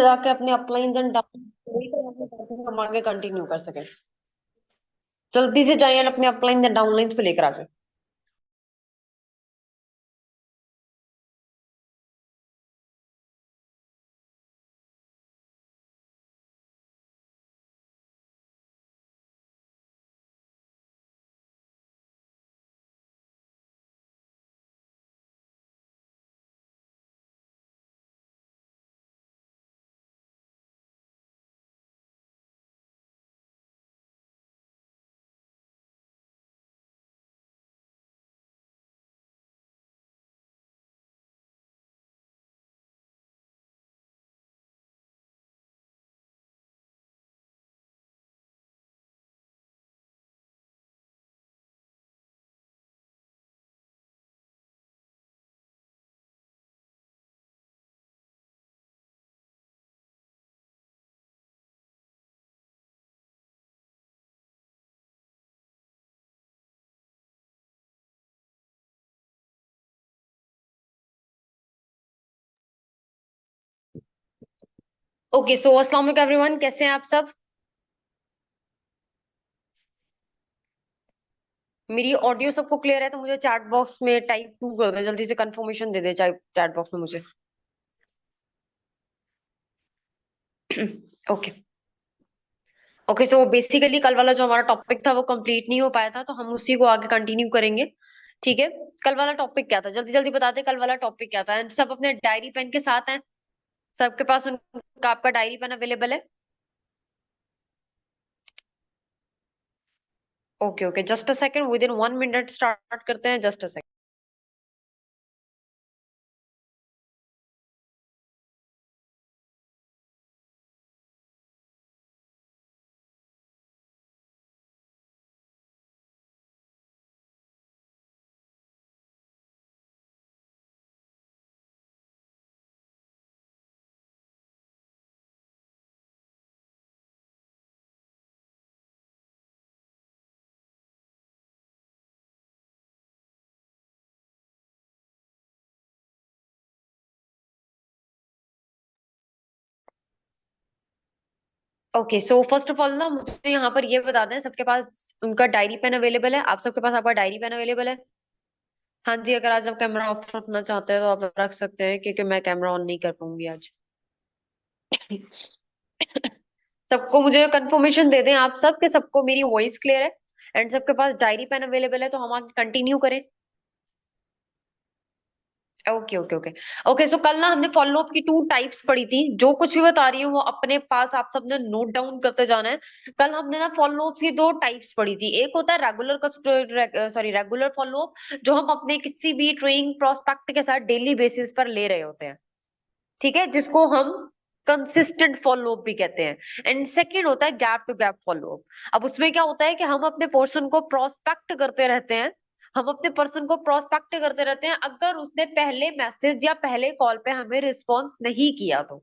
जाके अपने अपलाइंस and down हम आगे कंटिन्यू कर सके। जल्दी से जाइए और अपने अपलाइंस एंड डाउनलाइंस को लेकर आ जाए। ओके, सो अस्सलाम वालेकुम एवरीवन, कैसे हैं आप सब। मेरी ऑडियो सबको क्लियर है तो मुझे चैट बॉक्स में टाइप टू कर दे, जल्दी से कंफर्मेशन दे दे चैट बॉक्स में मुझे। ओके। ओके, सो बेसिकली कल वाला जो हमारा टॉपिक था वो कंप्लीट नहीं हो पाया था, तो हम उसी को आगे कंटिन्यू करेंगे। ठीक है। कल वाला टॉपिक क्या था, जल्दी जल्दी बताते कल वाला टॉपिक क्या था। एंड सब अपने डायरी पेन के साथ हैं। सबके पास उनका आपका डायरी पेन अवेलेबल है। Okay okay, just a second, with in 1 minute start करते हैं, just a second. Okay, so first of all ना मुझे यहाँ पर ये बता दें, सबके पास उनका डायरी पेन अवेलेबल है, आप सबके पास आपका डायरी पेन अवेलेबल है। हाँ जी, अगर आज आप कैमरा ऑफ रखना चाहते हैं तो आप रख सकते हैं, क्योंकि मैं कैमरा ऑन नहीं कर पाऊंगी आज। सबको मुझे कंफर्मेशन दे दें आप सब के सबको मेरी वॉइस क्लियर है एंड सबके पास डायरी पेन अवेलेबल है, तो हम आगे कंटिन्यू करें। Okay okay okay. ओके, सो कल ना हमने फॉलो अप की 2 टाइप्स पढ़ी थी। जो कुछ भी बता रही हूँ वो अपने पास आप सबने नोट डाउन करते जाना है। कल हमने ना फॉलो अप की 2 टाइप्स पढ़ी थी। एक होता है regular, sorry, regular follow up, जो हम अपने किसी भी ट्रेडिंग प्रोस्पेक्ट के साथ डेली बेसिस पर ले रहे होते हैं। ठीक है, जिसको हम कंसिस्टेंट फॉलो अप भी कहते हैं। एंड सेकेंड होता है gap to gap follow up. अब उसमें क्या होता है कि हम अपने पर्सन को प्रोस्पेक्ट करते रहते हैं। हम अपने पर्सन को प्रोस्पेक्ट करते रहते हैं, अगर उसने पहले मैसेज या पहले कॉल पे हमें रिस्पॉन्स नहीं किया तो।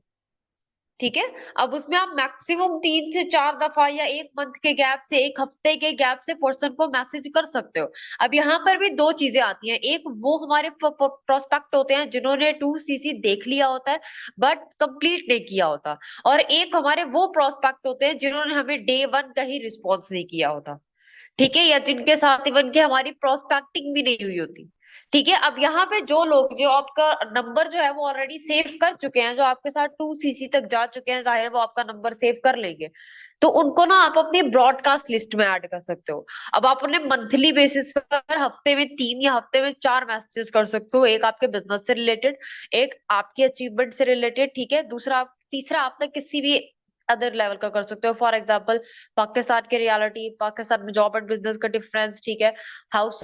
ठीक है। अब उसमें आप मैक्सिमम 3 से 4 दफा या 1 मंथ के गैप से, 1 हफ्ते के गैप से पर्सन को मैसेज कर सकते हो। अब यहाँ पर भी 2 चीजें आती हैं। एक वो हमारे प्रोस्पेक्ट होते हैं जिन्होंने 2 सीसी देख लिया होता है बट कंप्लीट नहीं किया होता। और एक हमारे वो प्रोस्पेक्ट होते हैं जिन्होंने हमें डे 1 का ही रिस्पॉन्स नहीं किया होता। ठीक है, या जिनके साथ इवन के हमारी प्रोस्पेक्टिंग भी नहीं हुई होती। ठीक है। अब यहाँ पे जो लोग जो आपका नंबर जो है वो ऑलरेडी सेव कर चुके हैं, जो आपके साथ 2 सीसी तक जा चुके हैं, जाहिर है वो आपका नंबर सेव कर लेंगे। तो उनको ना आप अपनी ब्रॉडकास्ट लिस्ट में ऐड कर सकते हो। अब आप उन्हें मंथली बेसिस पर हफ्ते में 3 या हफ्ते में 4 मैसेजेस कर सकते हो। एक आपके बिजनेस से रिलेटेड, एक आपकी अचीवमेंट से रिलेटेड, ठीक है, दूसरा तीसरा आप तक किसी भी अदर लेवल का कर सकते हो। फॉर एग्जाम्पल पाकिस्तान की रियलिटी, पाकिस्तान में जॉब एंड बिजनेस का डिफरेंस, ठीक है, हाउस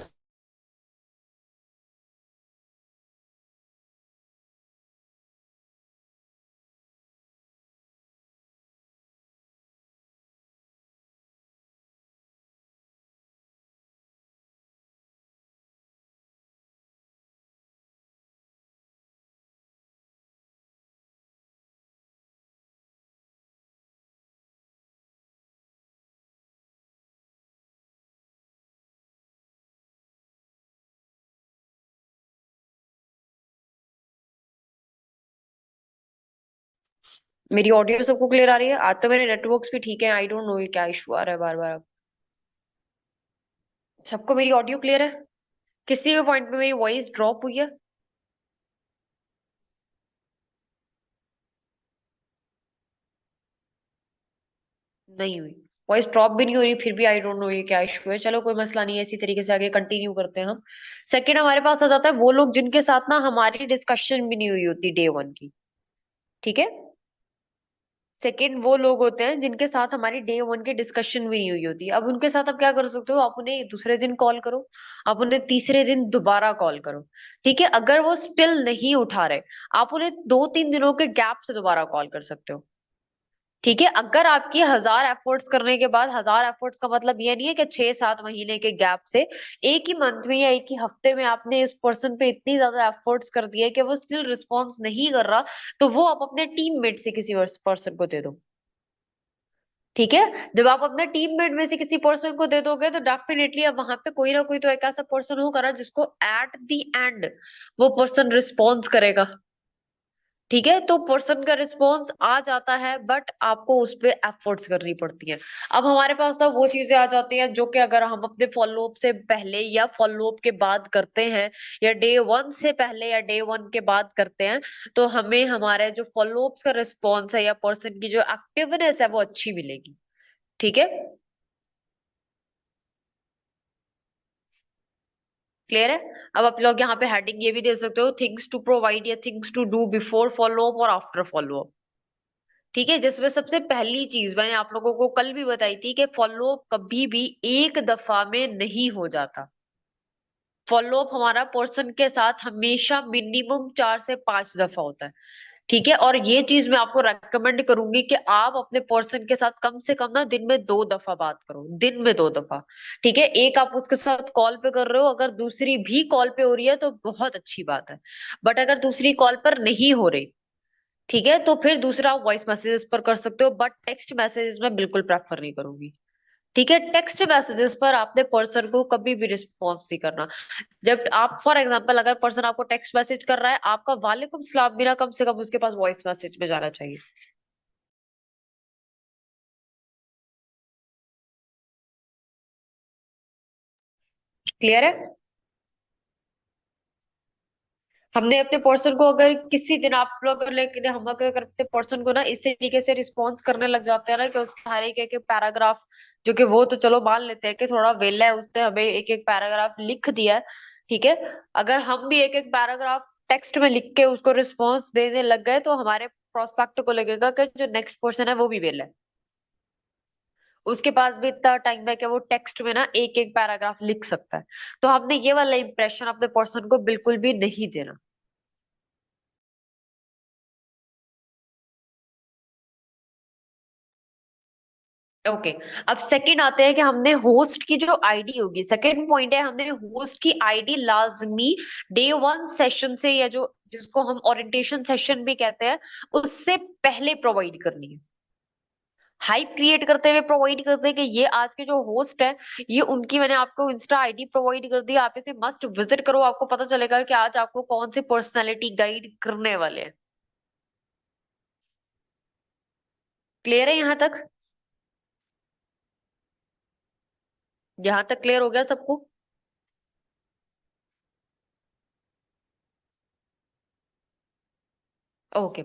मेरी ऑडियो सबको क्लियर आ रही है? आज तो मेरे नेटवर्क्स भी ठीक है, आई डोंट नो ये क्या इशू आ रहा है बार बार। सबको मेरी ऑडियो क्लियर है? किसी भी पॉइंट पे मेरी वॉइस ड्रॉप हुई है? नहीं हुई। वॉइस ड्रॉप भी नहीं हो रही, फिर भी आई डोंट नो ये क्या इशू है। चलो कोई मसला नहीं है, इसी तरीके से आगे कंटिन्यू करते हैं हम। सेकंड हमारे पास आ जाता है वो लोग जिनके साथ ना हमारी डिस्कशन भी नहीं हुई होती डे वन की। ठीक है। सेकंड वो लोग होते हैं जिनके साथ हमारी डे वन की डिस्कशन भी नहीं हुई होती। अब उनके साथ आप क्या कर सकते हो, आप उन्हें दूसरे दिन कॉल करो, आप उन्हें तीसरे दिन दोबारा कॉल करो। ठीक है, अगर वो स्टिल नहीं उठा रहे, आप उन्हें 2-3 दिनों के गैप से दोबारा कॉल कर सकते हो। ठीक है, अगर आपकी 1000 एफर्ट्स करने के बाद, 1000 एफर्ट्स का मतलब ये नहीं है कि 6-7 महीने के गैप से, एक ही मंथ में या एक ही हफ्ते में आपने इस पर्सन पे इतनी ज्यादा एफर्ट्स कर दिए कि वो स्टिल रिस्पॉन्स नहीं कर रहा, तो वो आप अपने टीममेट से किसी पर्सन को दे दो। ठीक है, जब आप अपने टीममेट में से किसी पर्सन को दे दोगे तो डेफिनेटली अब वहां पे कोई ना कोई तो एक ऐसा पर्सन होगा ना जिसको एट द एंड वो पर्सन रिस्पॉन्स करेगा। ठीक है, तो पर्सन का रिस्पॉन्स आ जाता है, बट आपको उस पे एफर्ट्स करनी पड़ती है। अब हमारे पास तो वो चीजें आ जाती हैं जो कि अगर हम अपने फॉलोअप से पहले या फॉलोअप के बाद करते हैं, या डे वन से पहले या डे वन के बाद करते हैं, तो हमें हमारे जो फॉलोअप्स का रिस्पॉन्स है या पर्सन की जो एक्टिवनेस है वो अच्छी मिलेगी। ठीक है, क्लियर है? अब आप लोग यहाँ पे हेडिंग ये भी दे सकते हो, थिंग्स टू प्रोवाइड या things to do before follow up और आफ्टर फॉलो अप। ठीक है, जिसमें सबसे पहली चीज मैंने आप लोगों को कल भी बताई थी कि फॉलो अप कभी भी एक दफा में नहीं हो जाता। फॉलो अप हमारा पर्सन के साथ हमेशा मिनिमम 4 से 5 दफा होता है। ठीक है, और ये चीज मैं आपको रेकमेंड करूंगी कि आप अपने पर्सन के साथ कम से कम ना दिन में 2 दफा बात करो, दिन में 2 दफा। ठीक है, एक आप उसके साथ कॉल पे कर रहे हो, अगर दूसरी भी कॉल पे हो रही है तो बहुत अच्छी बात है। बट अगर दूसरी कॉल पर नहीं हो रही, ठीक है, तो फिर दूसरा वॉइस मैसेजेस पर कर सकते हो, बट टेक्स्ट मैसेजेस में बिल्कुल प्रेफर नहीं करूंगी। ठीक है, टेक्स्ट मैसेजेस पर आपने पर्सन को कभी भी रिस्पॉन्स नहीं करना। जब आप फॉर एग्जांपल अगर पर्सन आपको टेक्स्ट मैसेज कर रहा है, आपका वालेकुम सलाम भी ना कम से कम उसके पास वॉइस मैसेज में जाना चाहिए। क्लियर है? हमने अपने पर्सन को अगर किसी दिन आप लोग लेकिन हम अगर अपने पर्सन को ना इस तरीके से रिस्पॉन्स करने लग जाते हैं ना कि उसके हर एक पैराग्राफ, जो कि वो तो चलो मान लेते हैं कि थोड़ा वेला है, उसने हमें एक एक पैराग्राफ लिख दिया है। ठीक है, अगर हम भी एक एक पैराग्राफ टेक्स्ट में लिख के उसको रिस्पॉन्स देने लग गए तो हमारे प्रोस्पेक्ट को लगेगा कि जो नेक्स्ट पर्सन है वो भी वेला है, उसके पास भी इतना टाइम है कि वो टेक्स्ट में ना एक एक पैराग्राफ लिख सकता है। तो हमने ये वाला इंप्रेशन अपने पर्सन को बिल्कुल भी नहीं देना। ओके, अब सेकंड आते हैं कि हमने होस्ट की जो आईडी होगी, सेकंड पॉइंट है हमने होस्ट की आईडी लाजमी डे वन सेशन से, या जो जिसको हम ओरिएंटेशन सेशन भी कहते हैं, उससे पहले प्रोवाइड करनी है। हाइप क्रिएट करते हुए प्रोवाइड करते हैं कि ये आज के जो होस्ट है, ये उनकी मैंने आपको इंस्टा आईडी प्रोवाइड कर दी, आप इसे मस्ट विजिट करो, आपको पता चलेगा कि आज आपको कौन सी पर्सनैलिटी गाइड करने वाले हैं। क्लियर है यहाँ तक? यहाँ तक क्लियर हो गया सबको? ओके,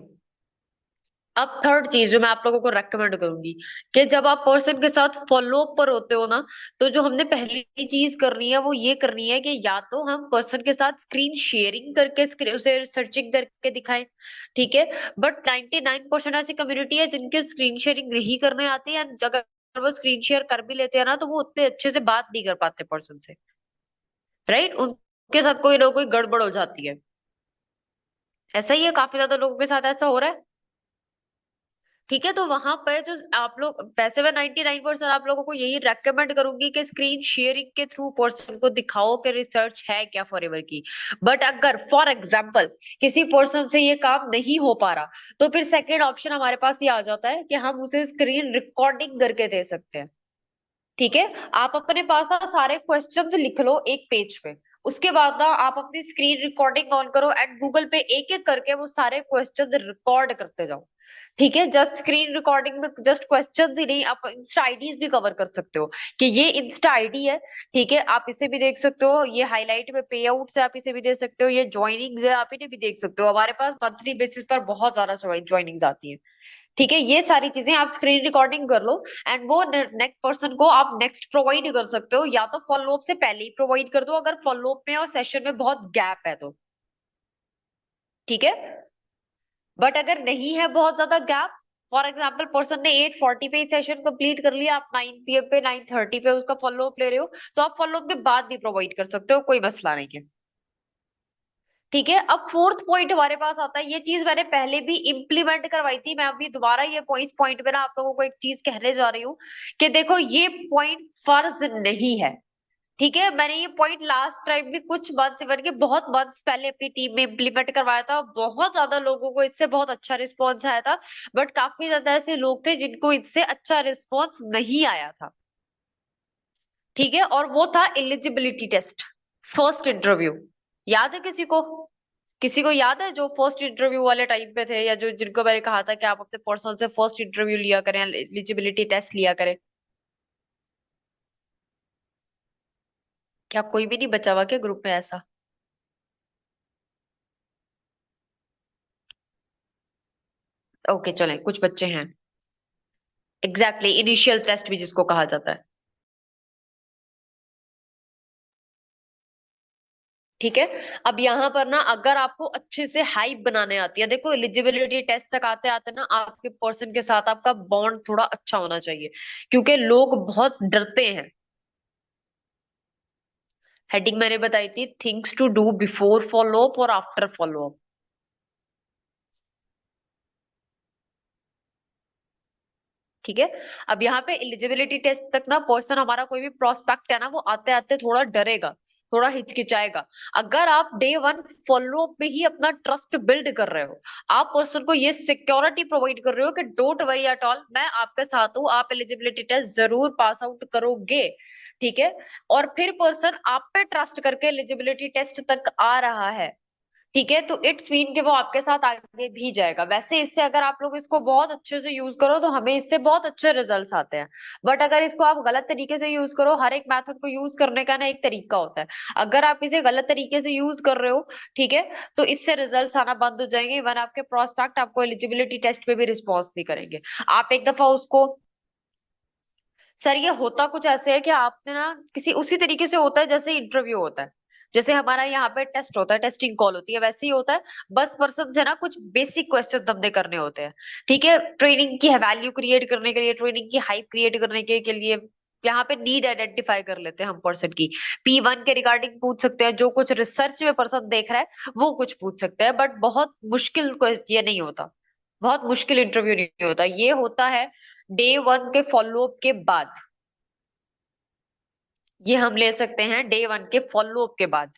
अब थर्ड चीज जो मैं आप लोगों को रेकमेंड करूंगी, कि जब आप पर्सन के साथ फॉलो अप पर होते हो ना, तो जो हमने पहली चीज करनी है वो ये करनी है कि या तो हम पर्सन के साथ स्क्रीन शेयरिंग करके उसे सर्चिंग करके दिखाएं। ठीक है, बट 99% ऐसी कम्युनिटी है जिनके स्क्रीन शेयरिंग नहीं करने आती है, अगर वो स्क्रीन शेयर कर भी लेते हैं ना तो वो उतने अच्छे से बात नहीं कर पाते पर्सन से। राइट, उनके साथ कोई ना कोई गड़बड़ हो जाती है। ऐसा ही है, काफी ज्यादा लोगों के साथ ऐसा हो रहा है। ठीक है, तो वहां पर जो आप लोग, वैसे मैं 99% आप लोगों को यही रेकमेंड करूंगी कि स्क्रीन शेयरिंग के थ्रू पर्सन को दिखाओ कि रिसर्च है क्या फॉरएवर की। बट अगर फॉर एग्जाम्पल किसी पर्सन से ये काम नहीं हो पा रहा, तो फिर सेकेंड ऑप्शन हमारे पास ये आ जाता है कि हम उसे स्क्रीन रिकॉर्डिंग करके दे सकते हैं। ठीक है, आप अपने पास ना सारे क्वेश्चंस लिख लो एक पेज पे, उसके बाद ना आप अपनी स्क्रीन रिकॉर्डिंग ऑन करो एंड गूगल पे एक एक करके वो सारे क्वेश्चंस रिकॉर्ड करते जाओ। ठीक है, जस्ट स्क्रीन रिकॉर्डिंग में जस्ट क्वेश्चंस ही नहीं, आप इंस्टा आईडीज भी कवर कर सकते हो कि ये इंस्टा आईडी है। ठीक है, आप इसे भी देख सकते हो, ये हाईलाइट में पे आउट से आप इसे भी देख सकते हो, ये ज्वाइनिंग्स है आप इन्हें भी देख सकते हो। हमारे पास मंथली बेसिस पर बहुत ज्यादा ज्वाइनिंग्स आती है। ठीक है, ये सारी चीजें आप स्क्रीन रिकॉर्डिंग कर लो, एंड वो नेक्स्ट पर्सन को आप नेक्स्ट प्रोवाइड कर सकते हो, या तो फॉलो अप से पहले ही प्रोवाइड कर दो अगर फॉलो अप में और सेशन में बहुत गैप है तो। ठीक है, बट अगर नहीं है बहुत ज्यादा गैप, फॉर एग्जाम्पल पर्सन ने 8:40 पे सेशन कंप्लीट कर लिया, आप 9 PM पे 9:30 पे उसका फॉलो अप ले रहे हो, तो आप फॉलो अप के बाद भी प्रोवाइड कर सकते हो, कोई मसला नहीं है। ठीक है, अब फोर्थ पॉइंट हमारे पास आता है, ये चीज मैंने पहले भी इम्प्लीमेंट करवाई थी, मैं अभी दोबारा ये पॉइंट पे ना आप लोगों को एक चीज कहने जा रही हूँ कि देखो ये पॉइंट फर्ज नहीं है। ठीक है, मैंने ये पॉइंट लास्ट टाइम भी कुछ मंथ्स इवन के बहुत मंथ्स पहले अपनी टीम में इम्प्लीमेंट करवाया था, बहुत ज्यादा लोगों को इससे बहुत अच्छा रिस्पॉन्स आया था। बट काफी ज्यादा ऐसे लोग थे जिनको इससे अच्छा रिस्पॉन्स नहीं आया था। ठीक है, और वो था एलिजिबिलिटी टेस्ट, फर्स्ट इंटरव्यू। याद है किसी को? किसी को याद है जो फर्स्ट इंटरव्यू वाले टाइम पे थे, या जो जिनको मैंने कहा था कि आप अपने पर्सन से फर्स्ट इंटरव्यू लिया करें, एलिजिबिलिटी टेस्ट लिया करें? क्या कोई भी नहीं बचा हुआ क्या ग्रुप में ऐसा? ओके चलें, कुछ बच्चे हैं। एग्जैक्टली, इनिशियल टेस्ट भी जिसको कहा जाता है। ठीक है, अब यहाँ पर ना अगर आपको अच्छे से हाइप बनाने आती है, देखो एलिजिबिलिटी टेस्ट तक आते आते ना आपके पर्सन के साथ आपका बॉन्ड थोड़ा अच्छा होना चाहिए, क्योंकि लोग बहुत डरते हैं। हेडिंग मैंने बताई थी, things to do before follow up और आफ्टर फॉलो अप। ठीक है, अब यहाँ पे एलिजिबिलिटी टेस्ट तक ना पर्सन हमारा कोई भी प्रोस्पेक्ट है ना, वो आते आते थोड़ा डरेगा, थोड़ा हिचकिचाएगा। अगर आप डे वन फॉलो अप में ही अपना ट्रस्ट बिल्ड कर रहे हो, आप पर्सन को ये सिक्योरिटी प्रोवाइड कर रहे हो कि डोंट वरी एट ऑल, मैं आपके साथ हूँ, आप एलिजिबिलिटी टेस्ट जरूर पास आउट करोगे। ठीक है, और फिर पर्सन आप पे ट्रस्ट करके एलिजिबिलिटी टेस्ट तक आ रहा है, ठीक है, तो इट्स मीन कि वो आपके साथ आगे भी जाएगा। वैसे इससे अगर आप लोग इसको बहुत अच्छे से यूज करो तो हमें इससे बहुत अच्छे रिजल्ट्स आते हैं। बट अगर इसको आप गलत तरीके से यूज करो, हर एक मेथड को यूज करने का ना एक तरीका होता है, अगर आप इसे गलत तरीके से यूज कर रहे हो, ठीक है, तो इससे रिजल्ट्स आना बंद हो जाएंगे। इवन आपके प्रोस्पेक्ट आपको एलिजिबिलिटी टेस्ट पे भी रिस्पॉन्स नहीं करेंगे। आप एक दफा उसको, सर ये होता कुछ ऐसे है कि आपने ना किसी उसी तरीके से होता है जैसे इंटरव्यू होता है, जैसे हमारा यहाँ पे टेस्ट होता है, टेस्टिंग कॉल होती है, वैसे ही होता है। बस पर्सन से ना कुछ बेसिक क्वेश्चन हमने करने होते हैं। ठीक है, ट्रेनिंग की वैल्यू क्रिएट करने के लिए, ट्रेनिंग की हाइप क्रिएट करने के लिए यहाँ पे नीड आइडेंटिफाई कर लेते हैं हम पर्सन की। P1 के रिगार्डिंग पूछ सकते हैं, जो कुछ रिसर्च में पर्सन देख रहा है वो कुछ पूछ सकते हैं, बट बहुत मुश्किल ये नहीं होता, बहुत मुश्किल इंटरव्यू नहीं होता, ये होता है डे वन के फॉलो अप के बाद। ये हम ले सकते हैं डे वन के फॉलो अप के बाद।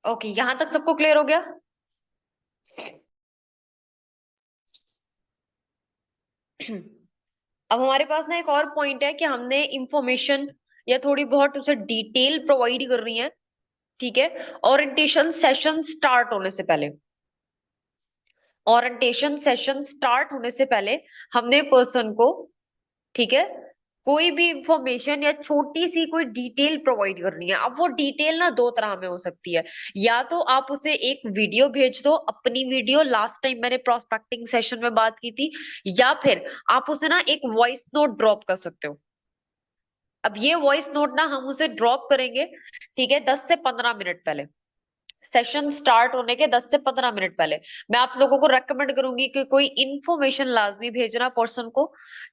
ओके, यहां तक सबको क्लियर हो गया? अब हमारे पास ना एक और पॉइंट है कि हमने इंफॉर्मेशन या थोड़ी बहुत उसे डिटेल प्रोवाइड कर रही है। ठीक है, ओरिएंटेशन सेशन स्टार्ट होने से पहले, ओरिएंटेशन सेशन स्टार्ट होने से पहले हमने पर्सन को, ठीक है, कोई भी इंफॉर्मेशन या छोटी सी कोई डिटेल प्रोवाइड करनी है। अब वो डिटेल ना दो तरह में हो सकती है, या तो आप उसे एक वीडियो भेज दो, अपनी वीडियो, लास्ट टाइम मैंने प्रोस्पेक्टिंग सेशन में बात की थी, या फिर आप उसे ना एक वॉइस नोट ड्रॉप कर सकते हो। अब ये वॉइस नोट ना हम उसे ड्रॉप करेंगे, ठीक है, 10 से 15 मिनट पहले, सेशन स्टार्ट होने के 10 से 15 मिनट पहले। मैं आप लोगों को रेकमेंड करूंगी कि कोई इन्फॉर्मेशन लाजमी भेजना पर्सन को।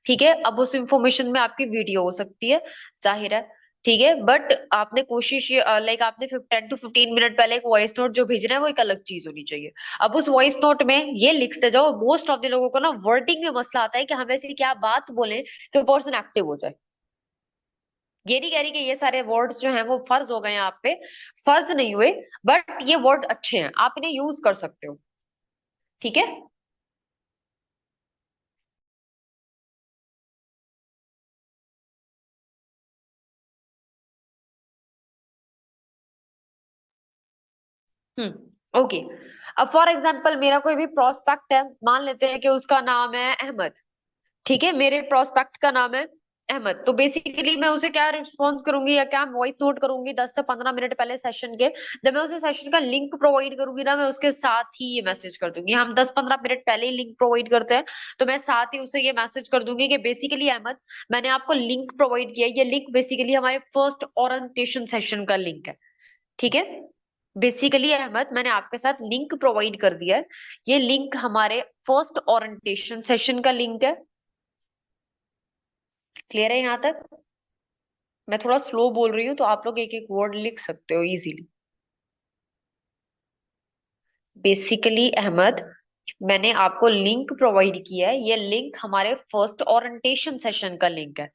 ठीक है, अब उस इंफॉर्मेशन में आपकी वीडियो हो सकती है, जाहिर है। ठीक है, बट आपने कोशिश, लाइक आपने 10 to 15 मिनट पहले एक वॉइस नोट जो भेजना है वो एक अलग चीज होनी चाहिए। अब उस वॉइस नोट में ये लिखते जाओ, मोस्ट ऑफ द लोगों को ना वर्डिंग में मसला आता है कि हम ऐसी क्या बात बोले कि पर्सन एक्टिव हो जाए। ये नहीं कह रही कि ये सारे वर्ड्स जो हैं वो फर्ज हो गए हैं आप पे, फर्ज नहीं हुए, बट ये वर्ड अच्छे हैं, आप इन्हें यूज कर सकते हो। ठीक है। ओके। अब फॉर एग्जाम्पल मेरा कोई भी प्रोस्पेक्ट है, मान लेते हैं कि उसका नाम है अहमद। ठीक है, मेरे प्रोस्पेक्ट का नाम है अहमद, तो बेसिकली मैं उसे क्या रिस्पॉन्स करूंगी या क्या वॉइस नोट करूंगी 10 से 15 मिनट पहले सेशन के, जब मैं उसे सेशन का लिंक प्रोवाइड करूंगी ना, मैं उसके साथ ही ये मैसेज कर दूंगी, हम 10-15 मिनट पहले ही लिंक प्रोवाइड करते हैं, तो मैं साथ ही उसे ये मैसेज कर दूंगी कि बेसिकली अहमद, मैंने आपको लिंक प्रोवाइड किया है, ये लिंक बेसिकली हमारे फर्स्ट ओरिएंटेशन सेशन का लिंक है। ठीक है। बेसिकली अहमद, मैंने आपके साथ लिंक प्रोवाइड कर दिया है, ये लिंक हमारे फर्स्ट ओरिएंटेशन सेशन का लिंक है। क्लियर है यहाँ तक? मैं थोड़ा स्लो बोल रही हूँ, तो आप लोग एक एक वर्ड लिख सकते हो इजीली। बेसिकली अहमद, मैंने आपको लिंक प्रोवाइड किया है, ये लिंक हमारे फर्स्ट ओरिएंटेशन सेशन का लिंक है।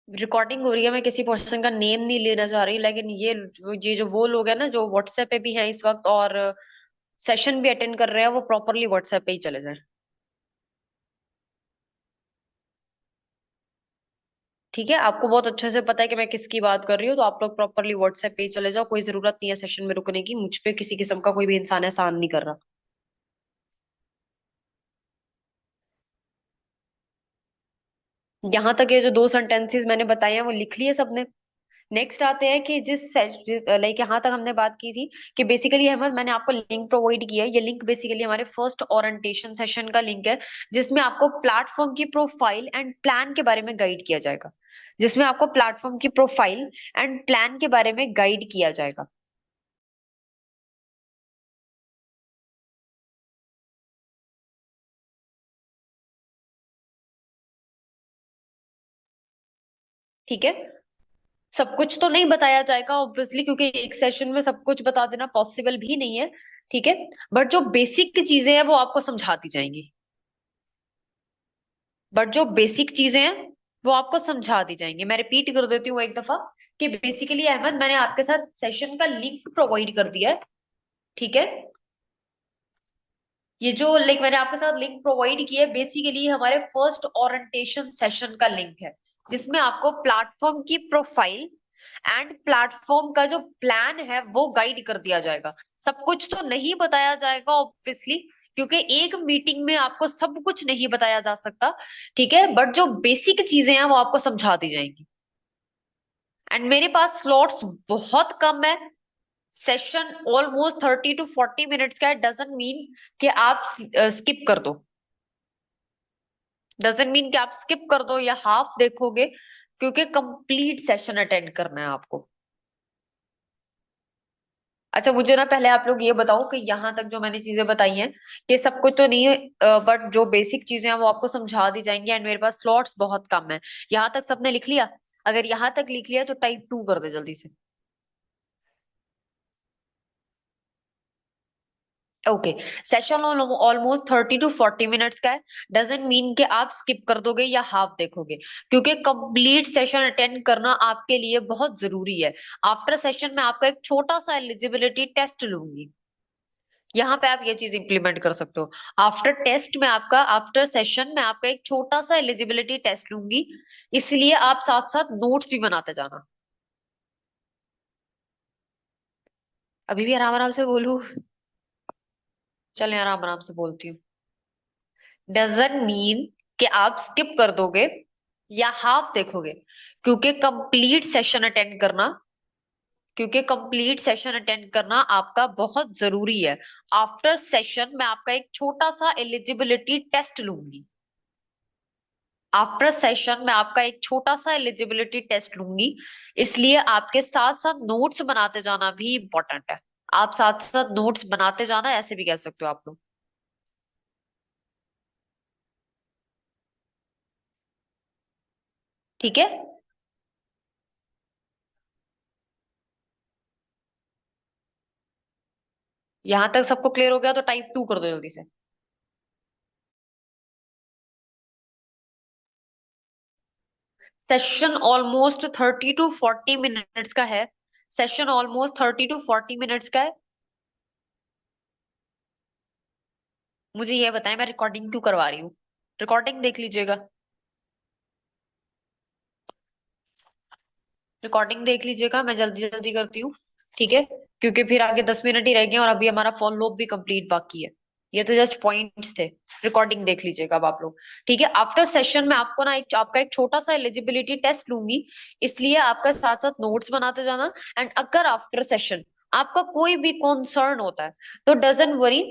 रिकॉर्डिंग हो रही है, मैं किसी पर्सन का नेम नहीं लेना चाह रही, लेकिन ये जो वो लोग हैं ना जो व्हाट्सएप पे भी हैं इस वक्त और सेशन भी अटेंड कर रहे हैं, वो प्रॉपरली व्हाट्सएप पे ही चले जाएं। ठीक है, आपको बहुत अच्छे से पता है कि मैं किसकी बात कर रही हूँ, तो आप लोग प्रॉपरली व्हाट्सएप पे ही चले जाओ, कोई जरूरत नहीं है सेशन में रुकने की, मुझ पे किसी किस्म का कोई भी इंसान एहसान नहीं कर रहा। यहाँ तक ये जो दो सेंटेंसेस मैंने बताए हैं वो लिख लिए सबने। नेक्स्ट आते हैं कि जिस लाइक यहाँ तक हमने बात की थी कि बेसिकली अहमद, मैंने आपको लिंक प्रोवाइड किया है, ये लिंक बेसिकली हमारे फर्स्ट ओरिएंटेशन सेशन का लिंक है, जिसमें आपको प्लेटफॉर्म की प्रोफाइल एंड प्लान के बारे में गाइड किया जाएगा, जिसमें आपको प्लेटफॉर्म की प्रोफाइल एंड प्लान के बारे में गाइड किया जाएगा। ठीक है। सब कुछ तो नहीं बताया जाएगा ऑब्वियसली, क्योंकि एक सेशन में सब कुछ बता देना पॉसिबल भी नहीं है। ठीक है। बट जो बेसिक चीजें हैं वो आपको समझा दी जाएंगी। बट जो बेसिक चीजें हैं वो आपको समझा दी जाएंगी। मैं रिपीट कर देती हूँ एक दफा कि बेसिकली अहमद, मैंने आपके साथ सेशन का लिंक प्रोवाइड कर दिया है। ठीक है। ये जो मैंने आपके साथ लिंक प्रोवाइड किया है, बेसिकली हमारे फर्स्ट ओरिएंटेशन सेशन का लिंक है, जिसमें आपको प्लेटफॉर्म की प्रोफाइल एंड प्लेटफॉर्म का जो प्लान है वो गाइड कर दिया जाएगा। सब कुछ तो नहीं बताया जाएगा ऑब्वियसली, क्योंकि एक मीटिंग में आपको सब कुछ नहीं बताया जा सकता। ठीक है, बट जो बेसिक चीजें हैं वो आपको समझा दी जाएंगी। एंड मेरे पास स्लॉट्स बहुत कम है, सेशन ऑलमोस्ट 30 to 40 मिनट्स का है, डजेंट मीन कि आप स्किप कर दो, डजेंट मीन कि आप स्किप कर दो या हाफ देखोगे, क्योंकि कंप्लीट सेशन अटेंड करना है आपको। अच्छा, मुझे ना पहले आप लोग ये बताओ कि यहाँ तक जो मैंने चीजें बताई हैं, कि सब कुछ तो नहीं है, बट जो बेसिक चीजें हैं वो आपको समझा दी जाएंगी, एंड मेरे पास स्लॉट्स बहुत कम है। यहाँ तक सबने लिख लिया? अगर यहाँ तक लिख लिया तो टाइप 2 कर दे जल्दी से। Okay. Session almost 30 to 40 minutes का है, डजेंट मीन कि आप स्किप कर दोगे या हाफ देखोगे, क्योंकि कंप्लीट सेशन अटेंड करना आपके लिए बहुत जरूरी है। आफ्टर सेशन में आपका एक छोटा सा एलिजिबिलिटी टेस्ट लूंगी, यहाँ पे आप ये चीज इंप्लीमेंट कर सकते हो। आफ्टर सेशन में आपका एक छोटा सा एलिजिबिलिटी टेस्ट लूंगी, इसलिए आप साथ साथ नोट्स भी बनाते जाना। अभी भी आराम आराम से बोलू? चलें, आराम आराम से बोलती हूँ। डजंट मीन कि आप स्किप कर दोगे या हाफ देखोगे, क्योंकि कंप्लीट सेशन अटेंड करना क्योंकि कंप्लीट सेशन अटेंड करना आपका बहुत जरूरी है। आफ्टर सेशन मैं आपका एक छोटा सा एलिजिबिलिटी टेस्ट लूंगी। आफ्टर सेशन में आपका एक छोटा सा एलिजिबिलिटी टेस्ट लूंगी। इसलिए आपके साथ साथ नोट्स बनाते जाना भी इंपॉर्टेंट है। आप साथ साथ नोट्स बनाते जाना, ऐसे भी कह सकते हो आप लोग। ठीक है। यहां तक सबको क्लियर हो गया तो टाइप 2 कर दो जल्दी से। सेशन ऑलमोस्ट 30 to 40 मिनट्स का है। सेशन ऑलमोस्ट 30 to 40 मिनट्स का है। मुझे ये बताएं मैं रिकॉर्डिंग क्यों करवा रही हूँ। रिकॉर्डिंग देख लीजिएगा। रिकॉर्डिंग देख लीजिएगा, मैं जल्दी जल्दी करती हूँ। ठीक है। क्योंकि फिर आगे 10 मिनट ही रह गए और अभी हमारा फॉलो अप भी कंप्लीट बाकी है। ये तो जस्ट पॉइंट्स थे। रिकॉर्डिंग देख लीजिएगा अब आप लोग। ठीक है। आफ्टर सेशन में आपको ना एक आपका एक छोटा सा एलिजिबिलिटी टेस्ट लूंगी। इसलिए आपका साथ साथ नोट्स बनाते जाना। एंड अगर आफ्टर सेशन आपका कोई भी कंसर्न होता है तो डजंट वरी।